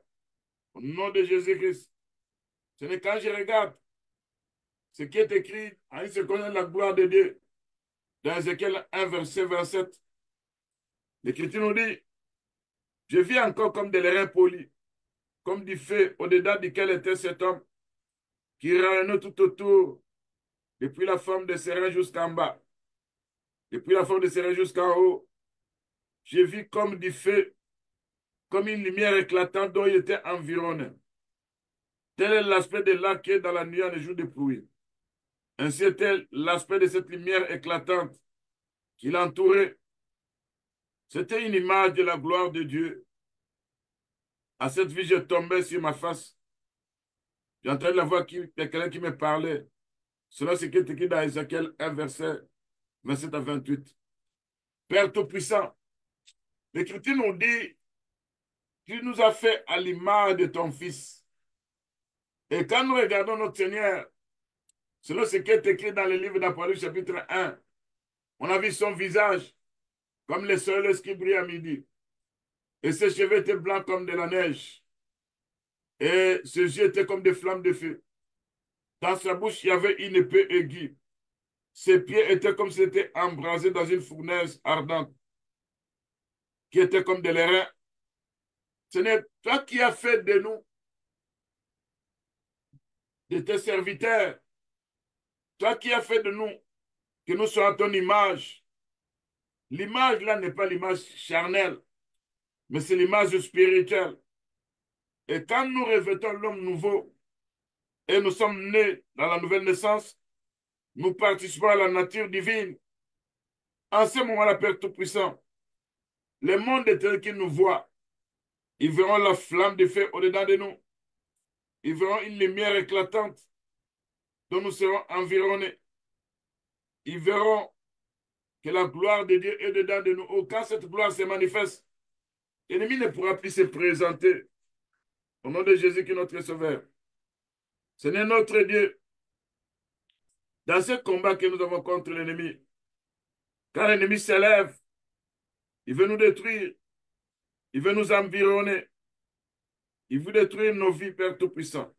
Au nom de Jésus-Christ. Ce n'est quand je regarde ce qui est écrit en une seconde la gloire de Dieu. Dans Ézéchiel 1, verset 27. L'Écriture nous dit, je vis encore comme des reins polis, comme du feu au-dedans duquel était cet homme qui rayonnait tout autour, depuis la forme de ses reins jusqu'en bas, depuis la forme de ses reins jusqu'en haut. Je vis comme du feu, comme une lumière éclatante dont il était environné. Tel est l'aspect de l'arc qui est dans la nuit en les jours de pluie. Ainsi était l'aspect de cette lumière éclatante qui l'entourait. C'était une image de la gloire de Dieu. À cette vie, je tombais sur ma face. J'entendais la voix de quelqu'un qui me parlait. Selon ce qui est écrit dans Ézéchiel 1, verset 27 à 28. Père Tout-Puissant, l'Écriture nous dit, tu nous as fait à l'image de ton Fils. Et quand nous regardons notre Seigneur, selon ce qui est écrit dans le livre d'Apocalypse chapitre 1, on a vu son visage comme le soleil qui brille à midi. Et ses cheveux étaient blancs comme de la neige. Et ses yeux étaient comme des flammes de feu. Dans sa bouche, il y avait une épée aiguë. Ses pieds étaient comme s'ils étaient embrasés dans une fournaise ardente, qui était comme de l'airain. Ce n'est toi qui as fait de nous, de tes serviteurs, toi qui as fait de nous que nous soyons à ton image. L'image là n'est pas l'image charnelle, mais c'est l'image spirituelle. Et quand nous revêtons l'homme nouveau et nous sommes nés dans la nouvelle naissance, nous participons à la nature divine. En ce moment-là, Père Tout-Puissant, le monde est tel qu'il nous voit. Ils verront la flamme de feu au-dedans de nous. Ils verront une lumière éclatante dont nous serons environnés. Ils verront que la gloire de Dieu est dedans de nous. Oh, quand cette gloire se manifeste, l'ennemi ne pourra plus se présenter. Au nom de Jésus qui est notre Sauveur. Seigneur notre Dieu, dans ce combat que nous avons contre l'ennemi, quand l'ennemi s'élève, il veut nous détruire, il veut nous environner, il veut détruire nos vies, Père Tout-Puissant.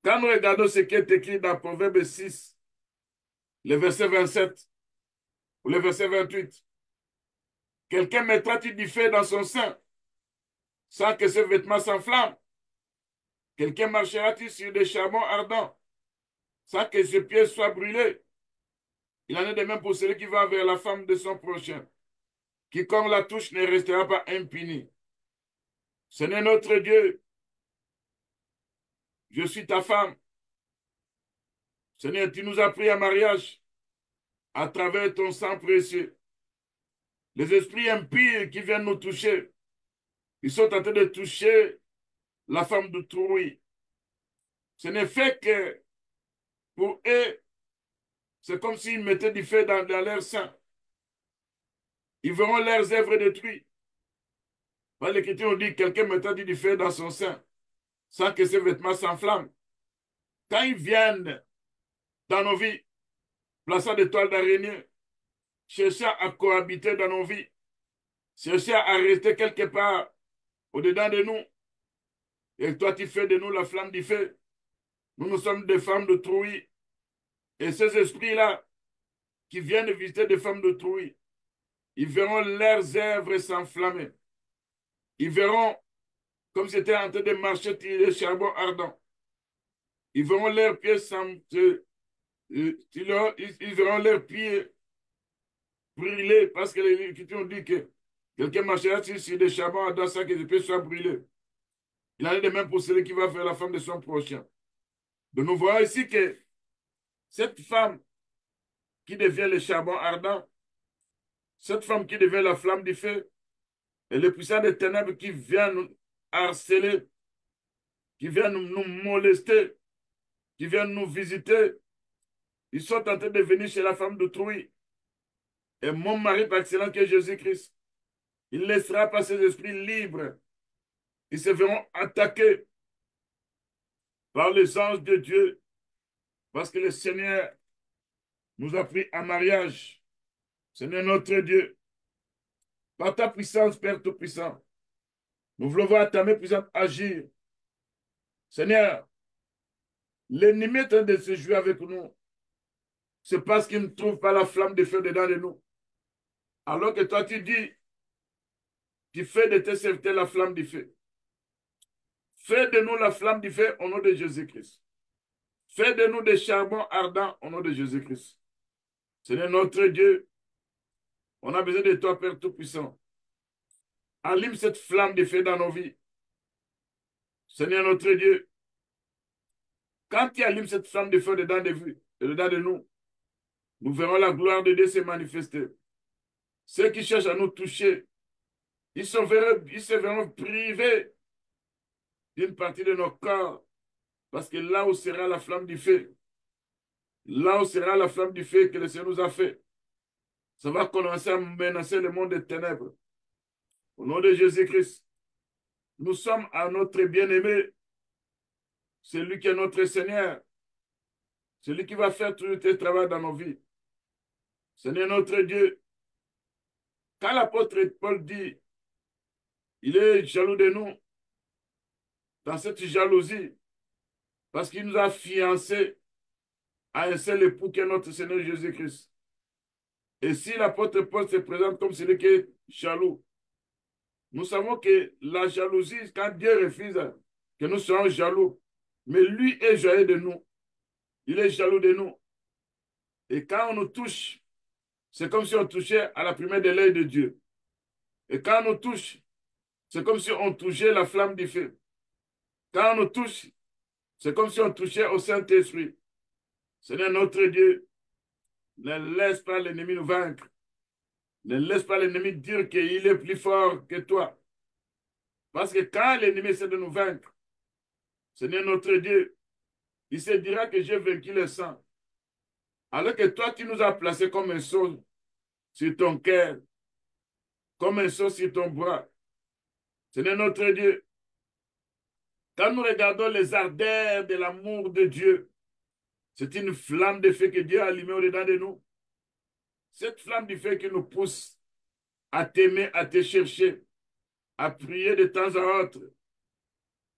Quand nous regardons ce qui est écrit dans Proverbe 6, le verset 27 ou le verset 28, quelqu'un mettra-t-il du feu dans son sein sans que ses vêtements s'enflamment? Quelqu'un marchera-t-il sur des charbons ardents sans que ses pieds soient brûlés? Il en est de même pour celui qui va vers la femme de son prochain. Quiconque la touche ne restera pas impuni. Seigneur notre Dieu, je suis ta femme. Seigneur, tu nous as pris en mariage à travers ton sang précieux. Les esprits impurs qui viennent nous toucher, ils sont en train de toucher la femme d'autrui. Ce n'est fait que pour eux, c'est comme s'ils mettaient du feu dans leur sang. Ils verront leurs œuvres détruites. L'Écriture nous dit que quelqu'un mettra du feu dans son sein sans que ses vêtements s'enflamment. Quand ils viennent dans nos vies, plaçant des toiles d'araignée, cherchant à cohabiter dans nos vies, cherchant à rester quelque part au-dedans de nous, et toi tu fais de nous la flamme du feu. Nous sommes des femmes d'autrui. Et ces esprits-là, qui viennent visiter des femmes d'autrui, ils verront leurs œuvres s'enflammer. Ils verront comme c'était en train de marcher sur les charbons ardents. Ils verront leurs pieds ils verront leurs pieds brûler parce que l'Écriture dit que quelqu'un marchera sur des charbons ardents sans que les pieds soient brûlés. Il en est de même pour celui qui va vers la femme de son prochain. Donc nous voyons ici que cette femme qui devient le charbon ardent, cette femme qui devient la flamme du feu, et le puissant des ténèbres qui vient nous harceler, qui vient nous molester, qui vient nous visiter, ils sont en train de venir chez la femme d'autrui. Et mon mari par excellence qui est Jésus-Christ, il laissera pas ses esprits libres. Ils se verront attaqués par les anges de Dieu, parce que le Seigneur nous a pris en mariage. Seigneur notre Dieu, par ta puissance, Père Tout-Puissant, nous voulons voir ta main puissante agir. Seigneur, l'ennemi est en train de se jouer avec nous. C'est parce qu'il ne trouve pas la flamme de feu dedans de nous. Alors que toi, tu dis, tu fais de tes serviteurs la flamme du feu. Fais de nous la flamme du feu au nom de Jésus-Christ. Fais de nous des charbons ardents au nom de Jésus-Christ. Seigneur notre Dieu, on a besoin de toi, Père Tout-Puissant. Allume cette flamme de feu dans nos vies. Seigneur notre Dieu, quand tu allumes cette flamme de feu dedans de nous, nous verrons la gloire de Dieu se manifester. Ceux qui cherchent à nous toucher, ils se verront privés d'une partie de nos corps. Parce que là où sera la flamme du feu, là où sera la flamme du feu que le Seigneur nous a fait, ça va commencer à menacer le monde des ténèbres. Au nom de Jésus-Christ, nous sommes à notre bien-aimé, celui qui est notre Seigneur, celui qui va faire tout le travail dans nos vies. Seigneur notre Dieu, quand l'apôtre Paul dit, il est jaloux de nous, dans cette jalousie, parce qu'il nous a fiancés à un seul époux qui est notre Seigneur Jésus-Christ. Et si l'apôtre Paul se présente comme celui qui est jaloux, Nous savons que la jalousie, quand Dieu refuse que nous soyons jaloux, mais lui est jaloux de nous. Il est jaloux de nous. Et quand on nous touche, c'est comme si on touchait à la première de l'œil de Dieu. Et quand on nous touche, c'est comme si on touchait la flamme du feu. Quand on nous touche, c'est comme si on touchait au Saint-Esprit. Seigneur notre Dieu, ne laisse pas l'ennemi nous vaincre. Ne laisse pas l'ennemi dire qu'il est plus fort que toi. Parce que quand l'ennemi essaie de nous vaincre, Seigneur notre Dieu, il se dira que j'ai vaincu le sang. Alors que toi, tu nous as placés comme un sceau sur ton cœur, comme un sceau sur ton bras. Seigneur notre Dieu, quand nous regardons les ardeurs de l'amour de Dieu, c'est une flamme de feu que Dieu a allumée au-dedans de nous. Cette flamme du feu qui nous pousse à t'aimer, à te chercher, à prier de temps à autre.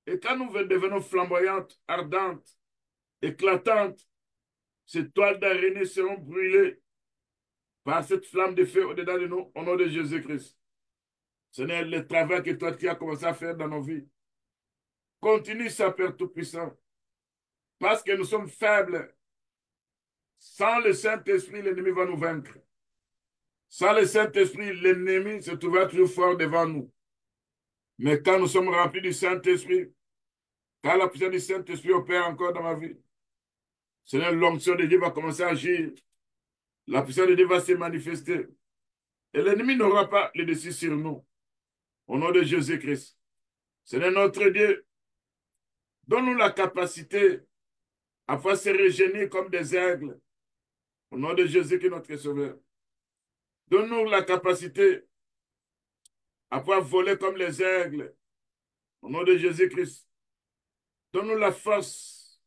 Et quand nous devenons flamboyantes, ardentes, éclatantes, ces toiles d'araignée seront brûlées par cette flamme de feu au-dedans de nous, au nom de Jésus-Christ. Seigneur, le travail que toi tu as commencé à faire dans nos vies, continue ça, Père Tout-Puissant, parce que nous sommes faibles. Sans le Saint-Esprit, l'ennemi va nous vaincre. Sans le Saint-Esprit, l'ennemi se trouvera toujours fort devant nous. Mais quand nous sommes remplis du Saint-Esprit, quand la puissance du Saint-Esprit opère encore dans ma vie, Seigneur, l'onction de Dieu va commencer à agir. La puissance de Dieu va se manifester. Et l'ennemi n'aura pas le dessus sur nous. Au nom de Jésus-Christ. Seigneur notre Dieu, donne-nous la capacité à pouvoir se régénérer comme des aigles. Au nom de Jésus qui est notre Sauveur. Donne-nous la capacité à pouvoir voler comme les aigles. Au nom de Jésus-Christ. Donne-nous la force.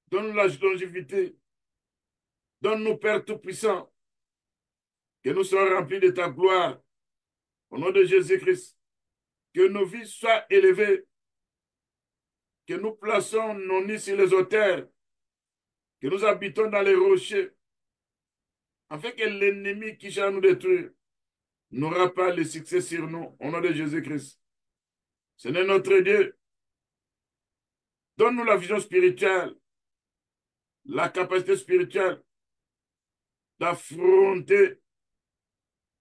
Donne-nous la longévité. Donne-nous, Père Tout-Puissant, que nous soyons remplis de ta gloire. Au nom de Jésus-Christ. Que nos vies soient élevées. Que nous plaçons nos nids sur les autels. Que nous habitons dans les rochers. Afin que l'ennemi qui cherche à nous détruire n'aura pas le succès sur nous. Au nom de Jésus-Christ. Seigneur notre Dieu, donne-nous la vision spirituelle, la capacité spirituelle d'affronter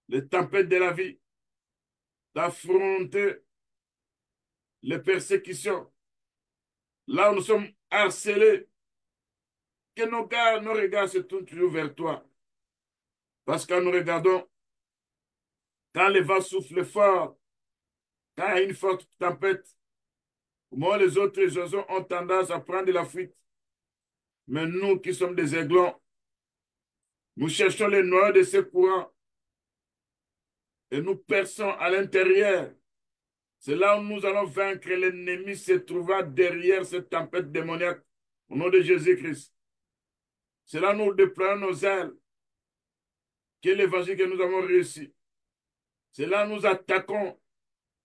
les tempêtes de la vie, d'affronter les persécutions. Là où nous sommes harcelés, que nos regards se tournent toujours vers toi. Parce que quand nous regardons, quand les vents soufflent fort, quand il y a une forte tempête, moi les autres oiseaux ont tendance à prendre de la fuite. Mais nous qui sommes des aiglons, nous cherchons les noyaux de ces courants et nous perçons à l'intérieur. C'est là où nous allons vaincre l'ennemi se trouvant derrière cette tempête démoniaque au nom de Jésus-Christ. C'est là où nous déployons nos ailes, qui est l'évangile que nous avons réussi. C'est là où nous attaquons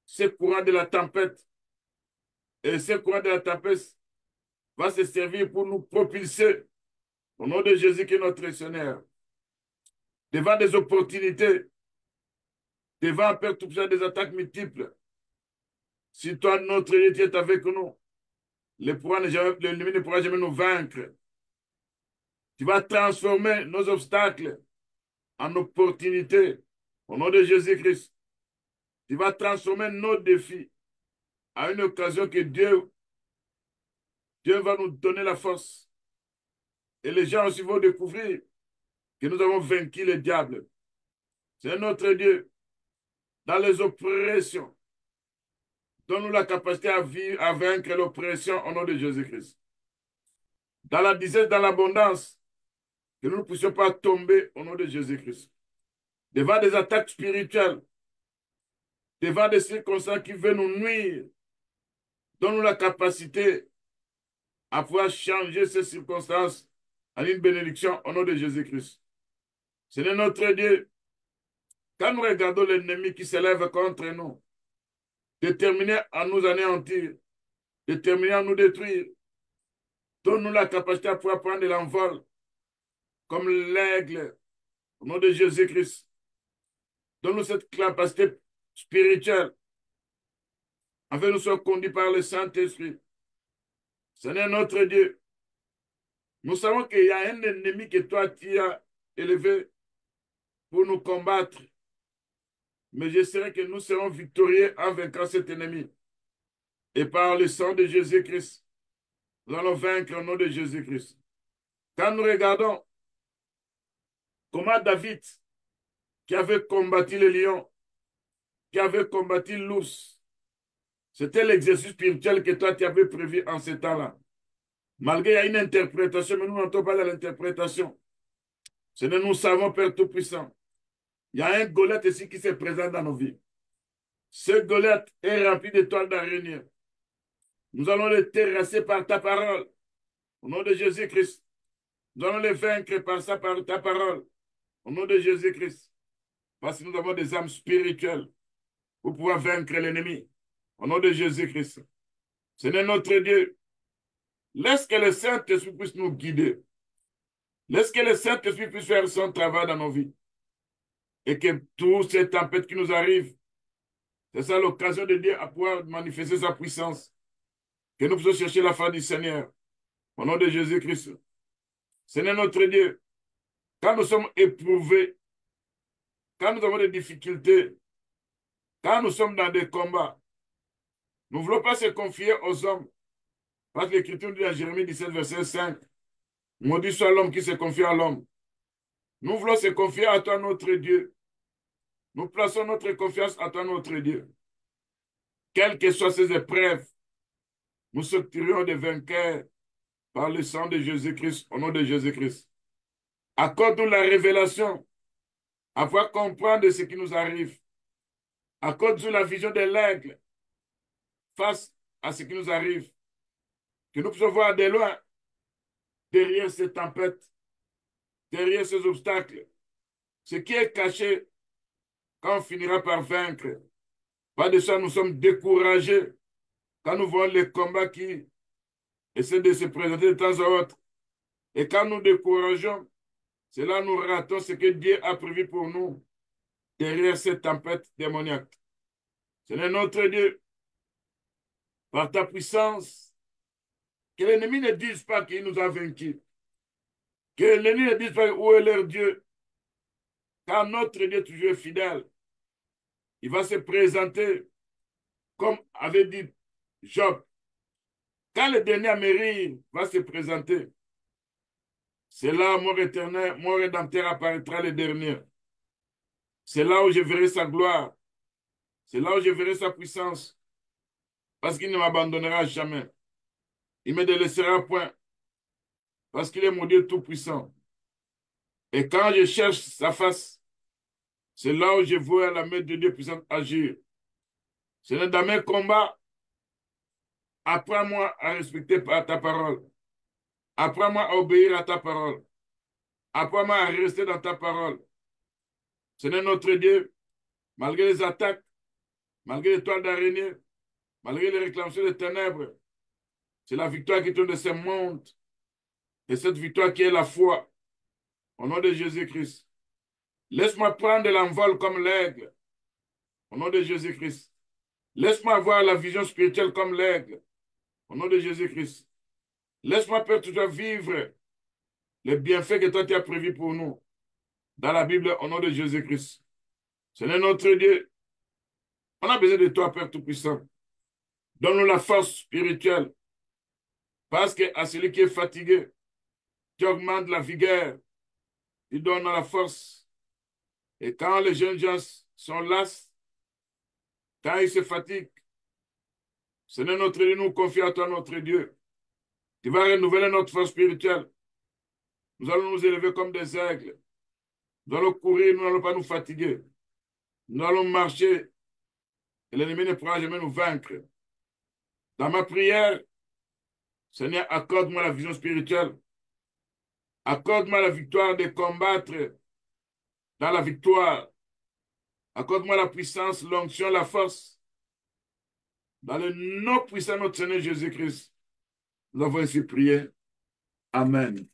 ces courants de la tempête. Et ce courant de la tempête va se servir pour nous propulser au nom de Jésus qui est notre Seigneur. Devant des opportunités, devant Père Tout-Puissant des attaques multiples. Si toi, notre Dieu, tu es avec nous, l'ennemi ne pourra jamais nous vaincre. Tu vas transformer nos obstacles en opportunités au nom de Jésus-Christ. Tu vas transformer nos défis à une occasion que Dieu va nous donner la force. Et les gens aussi vont découvrir que nous avons vaincu le diable. C'est notre Dieu. Dans les oppressions, donne-nous la capacité à vivre, à vaincre l'oppression au nom de Jésus-Christ. Dans la disette, dans l'abondance, que nous ne puissions pas tomber au nom de Jésus-Christ. Devant des attaques spirituelles, devant des circonstances qui veulent nous nuire, donne-nous la capacité à pouvoir changer ces circonstances en une bénédiction au nom de Jésus-Christ. Seigneur notre Dieu, quand nous regardons l'ennemi qui s'élève contre nous, déterminé à nous anéantir, déterminé à nous détruire, donne-nous la capacité à pouvoir prendre l'envol comme l'aigle au nom de Jésus-Christ. Donne-nous cette capacité spirituelle, afin que nous soyons conduits par le Saint-Esprit. Seigneur notre Dieu, nous savons qu'il y a un ennemi que toi tu as élevé pour nous combattre. Mais je sais que nous serons victorieux en vainquant cet ennemi. Et par le sang de Jésus-Christ, nous allons vaincre au nom de Jésus-Christ. Quand nous regardons comment David, qui avait combattu le lion, qui avait combattu l'ours, c'était l'exercice spirituel que toi tu avais prévu en ce temps-là. Malgré il y a une interprétation, mais nous n'entendons pas de l'interprétation. Seigneur, nous savons, Père Tout-Puissant, il y a un Goliath ici qui se présente dans nos vies. Ce Goliath est rempli d'étoiles d'araignée. Nous allons le terrasser par ta parole. Au nom de Jésus-Christ. Nous allons le vaincre par ta parole. Au nom de Jésus-Christ. Parce que nous avons des âmes spirituelles pour pouvoir vaincre l'ennemi. Au nom de Jésus-Christ. Seigneur notre Dieu, laisse que le Saint-Esprit puisse nous guider. Laisse que le Saint-Esprit puisse faire son travail dans nos vies. Et que toutes ces tempêtes qui nous arrivent, c'est ça l'occasion de Dieu à pouvoir manifester sa puissance. Que nous puissions chercher la face du Seigneur. Au nom de Jésus-Christ. Seigneur notre Dieu, quand nous sommes éprouvés, quand nous avons des difficultés, quand nous sommes dans des combats, nous ne voulons pas se confier aux hommes. Parce que l'Écriture dit à Jérémie 17, verset 5, maudit soit l'homme qui se confie à l'homme. Nous voulons se confier à toi, notre Dieu. Nous plaçons notre confiance à toi, notre Dieu. Quelles que soient ces épreuves, nous sortirons des vainqueurs par le sang de Jésus-Christ, au nom de Jésus-Christ. Accorde-nous la révélation, à pouvoir comprendre ce qui nous arrive. Accorde-nous la vision de l'aigle face à ce qui nous arrive. Que nous puissions voir de loin, derrière ces tempêtes, derrière ces obstacles, ce qui est caché quand on finira par vaincre. Pas de ça, nous sommes découragés quand nous voyons les combats qui essaient de se présenter de temps à autre. Et quand nous décourageons, c'est là que nous ratons ce que Dieu a prévu pour nous derrière cette tempête démoniaque. Seigneur notre Dieu, par ta puissance, que l'ennemi ne dise pas qu'il nous a vaincus. Que l'ennemi ne dise pas où est leur Dieu. Car notre Dieu toujours est fidèle. Il va se présenter comme avait dit Job. Quand le dernier à mourir va se présenter, c'est là, mon éternel, mon rédempteur apparaîtra le dernier. C'est là où je verrai sa gloire. C'est là où je verrai sa puissance. Parce qu'il ne m'abandonnera jamais. Il ne me délaissera point. Parce qu'il est mon Dieu tout-puissant. Et quand je cherche sa face, c'est là où je vois la main de Dieu puissante agir. C'est dans mes combats. Apprends-moi à respecter ta parole. Apprends-moi à obéir à ta parole. Apprends-moi à rester dans ta parole. Seigneur notre Dieu, malgré les attaques, malgré les toiles d'araignée, malgré les réclamations des ténèbres, c'est la victoire qui tourne de ces mondes. Et cette victoire qui est la foi. Au nom de Jésus-Christ. Laisse-moi prendre l'envol comme l'aigle. Au nom de Jésus-Christ. Laisse-moi avoir la vision spirituelle comme l'aigle. Au nom de Jésus-Christ. Laisse-moi, Père, toujours vivre les bienfaits que toi tu as prévus pour nous. Dans la Bible, au nom de Jésus-Christ. Seigneur notre Dieu, on a besoin de toi, Père Tout-Puissant. Donne-nous la force spirituelle. Parce qu'à celui qui est fatigué, tu augmentes la vigueur. Tu donnes la force. Et quand les jeunes gens sont las, quand ils se fatiguent, Seigneur notre Dieu, nous confie à toi, notre Dieu. Tu vas renouveler notre force spirituelle. Nous allons nous élever comme des aigles. Nous allons courir, nous n'allons pas nous fatiguer. Nous allons marcher et l'ennemi ne pourra jamais nous vaincre. Dans ma prière, Seigneur, accorde-moi la vision spirituelle. Accorde-moi la victoire de combattre dans la victoire. Accorde-moi la puissance, l'onction, la force. Dans le nom puissant de notre Seigneur Jésus-Christ, nous avons ainsi prié. Amen.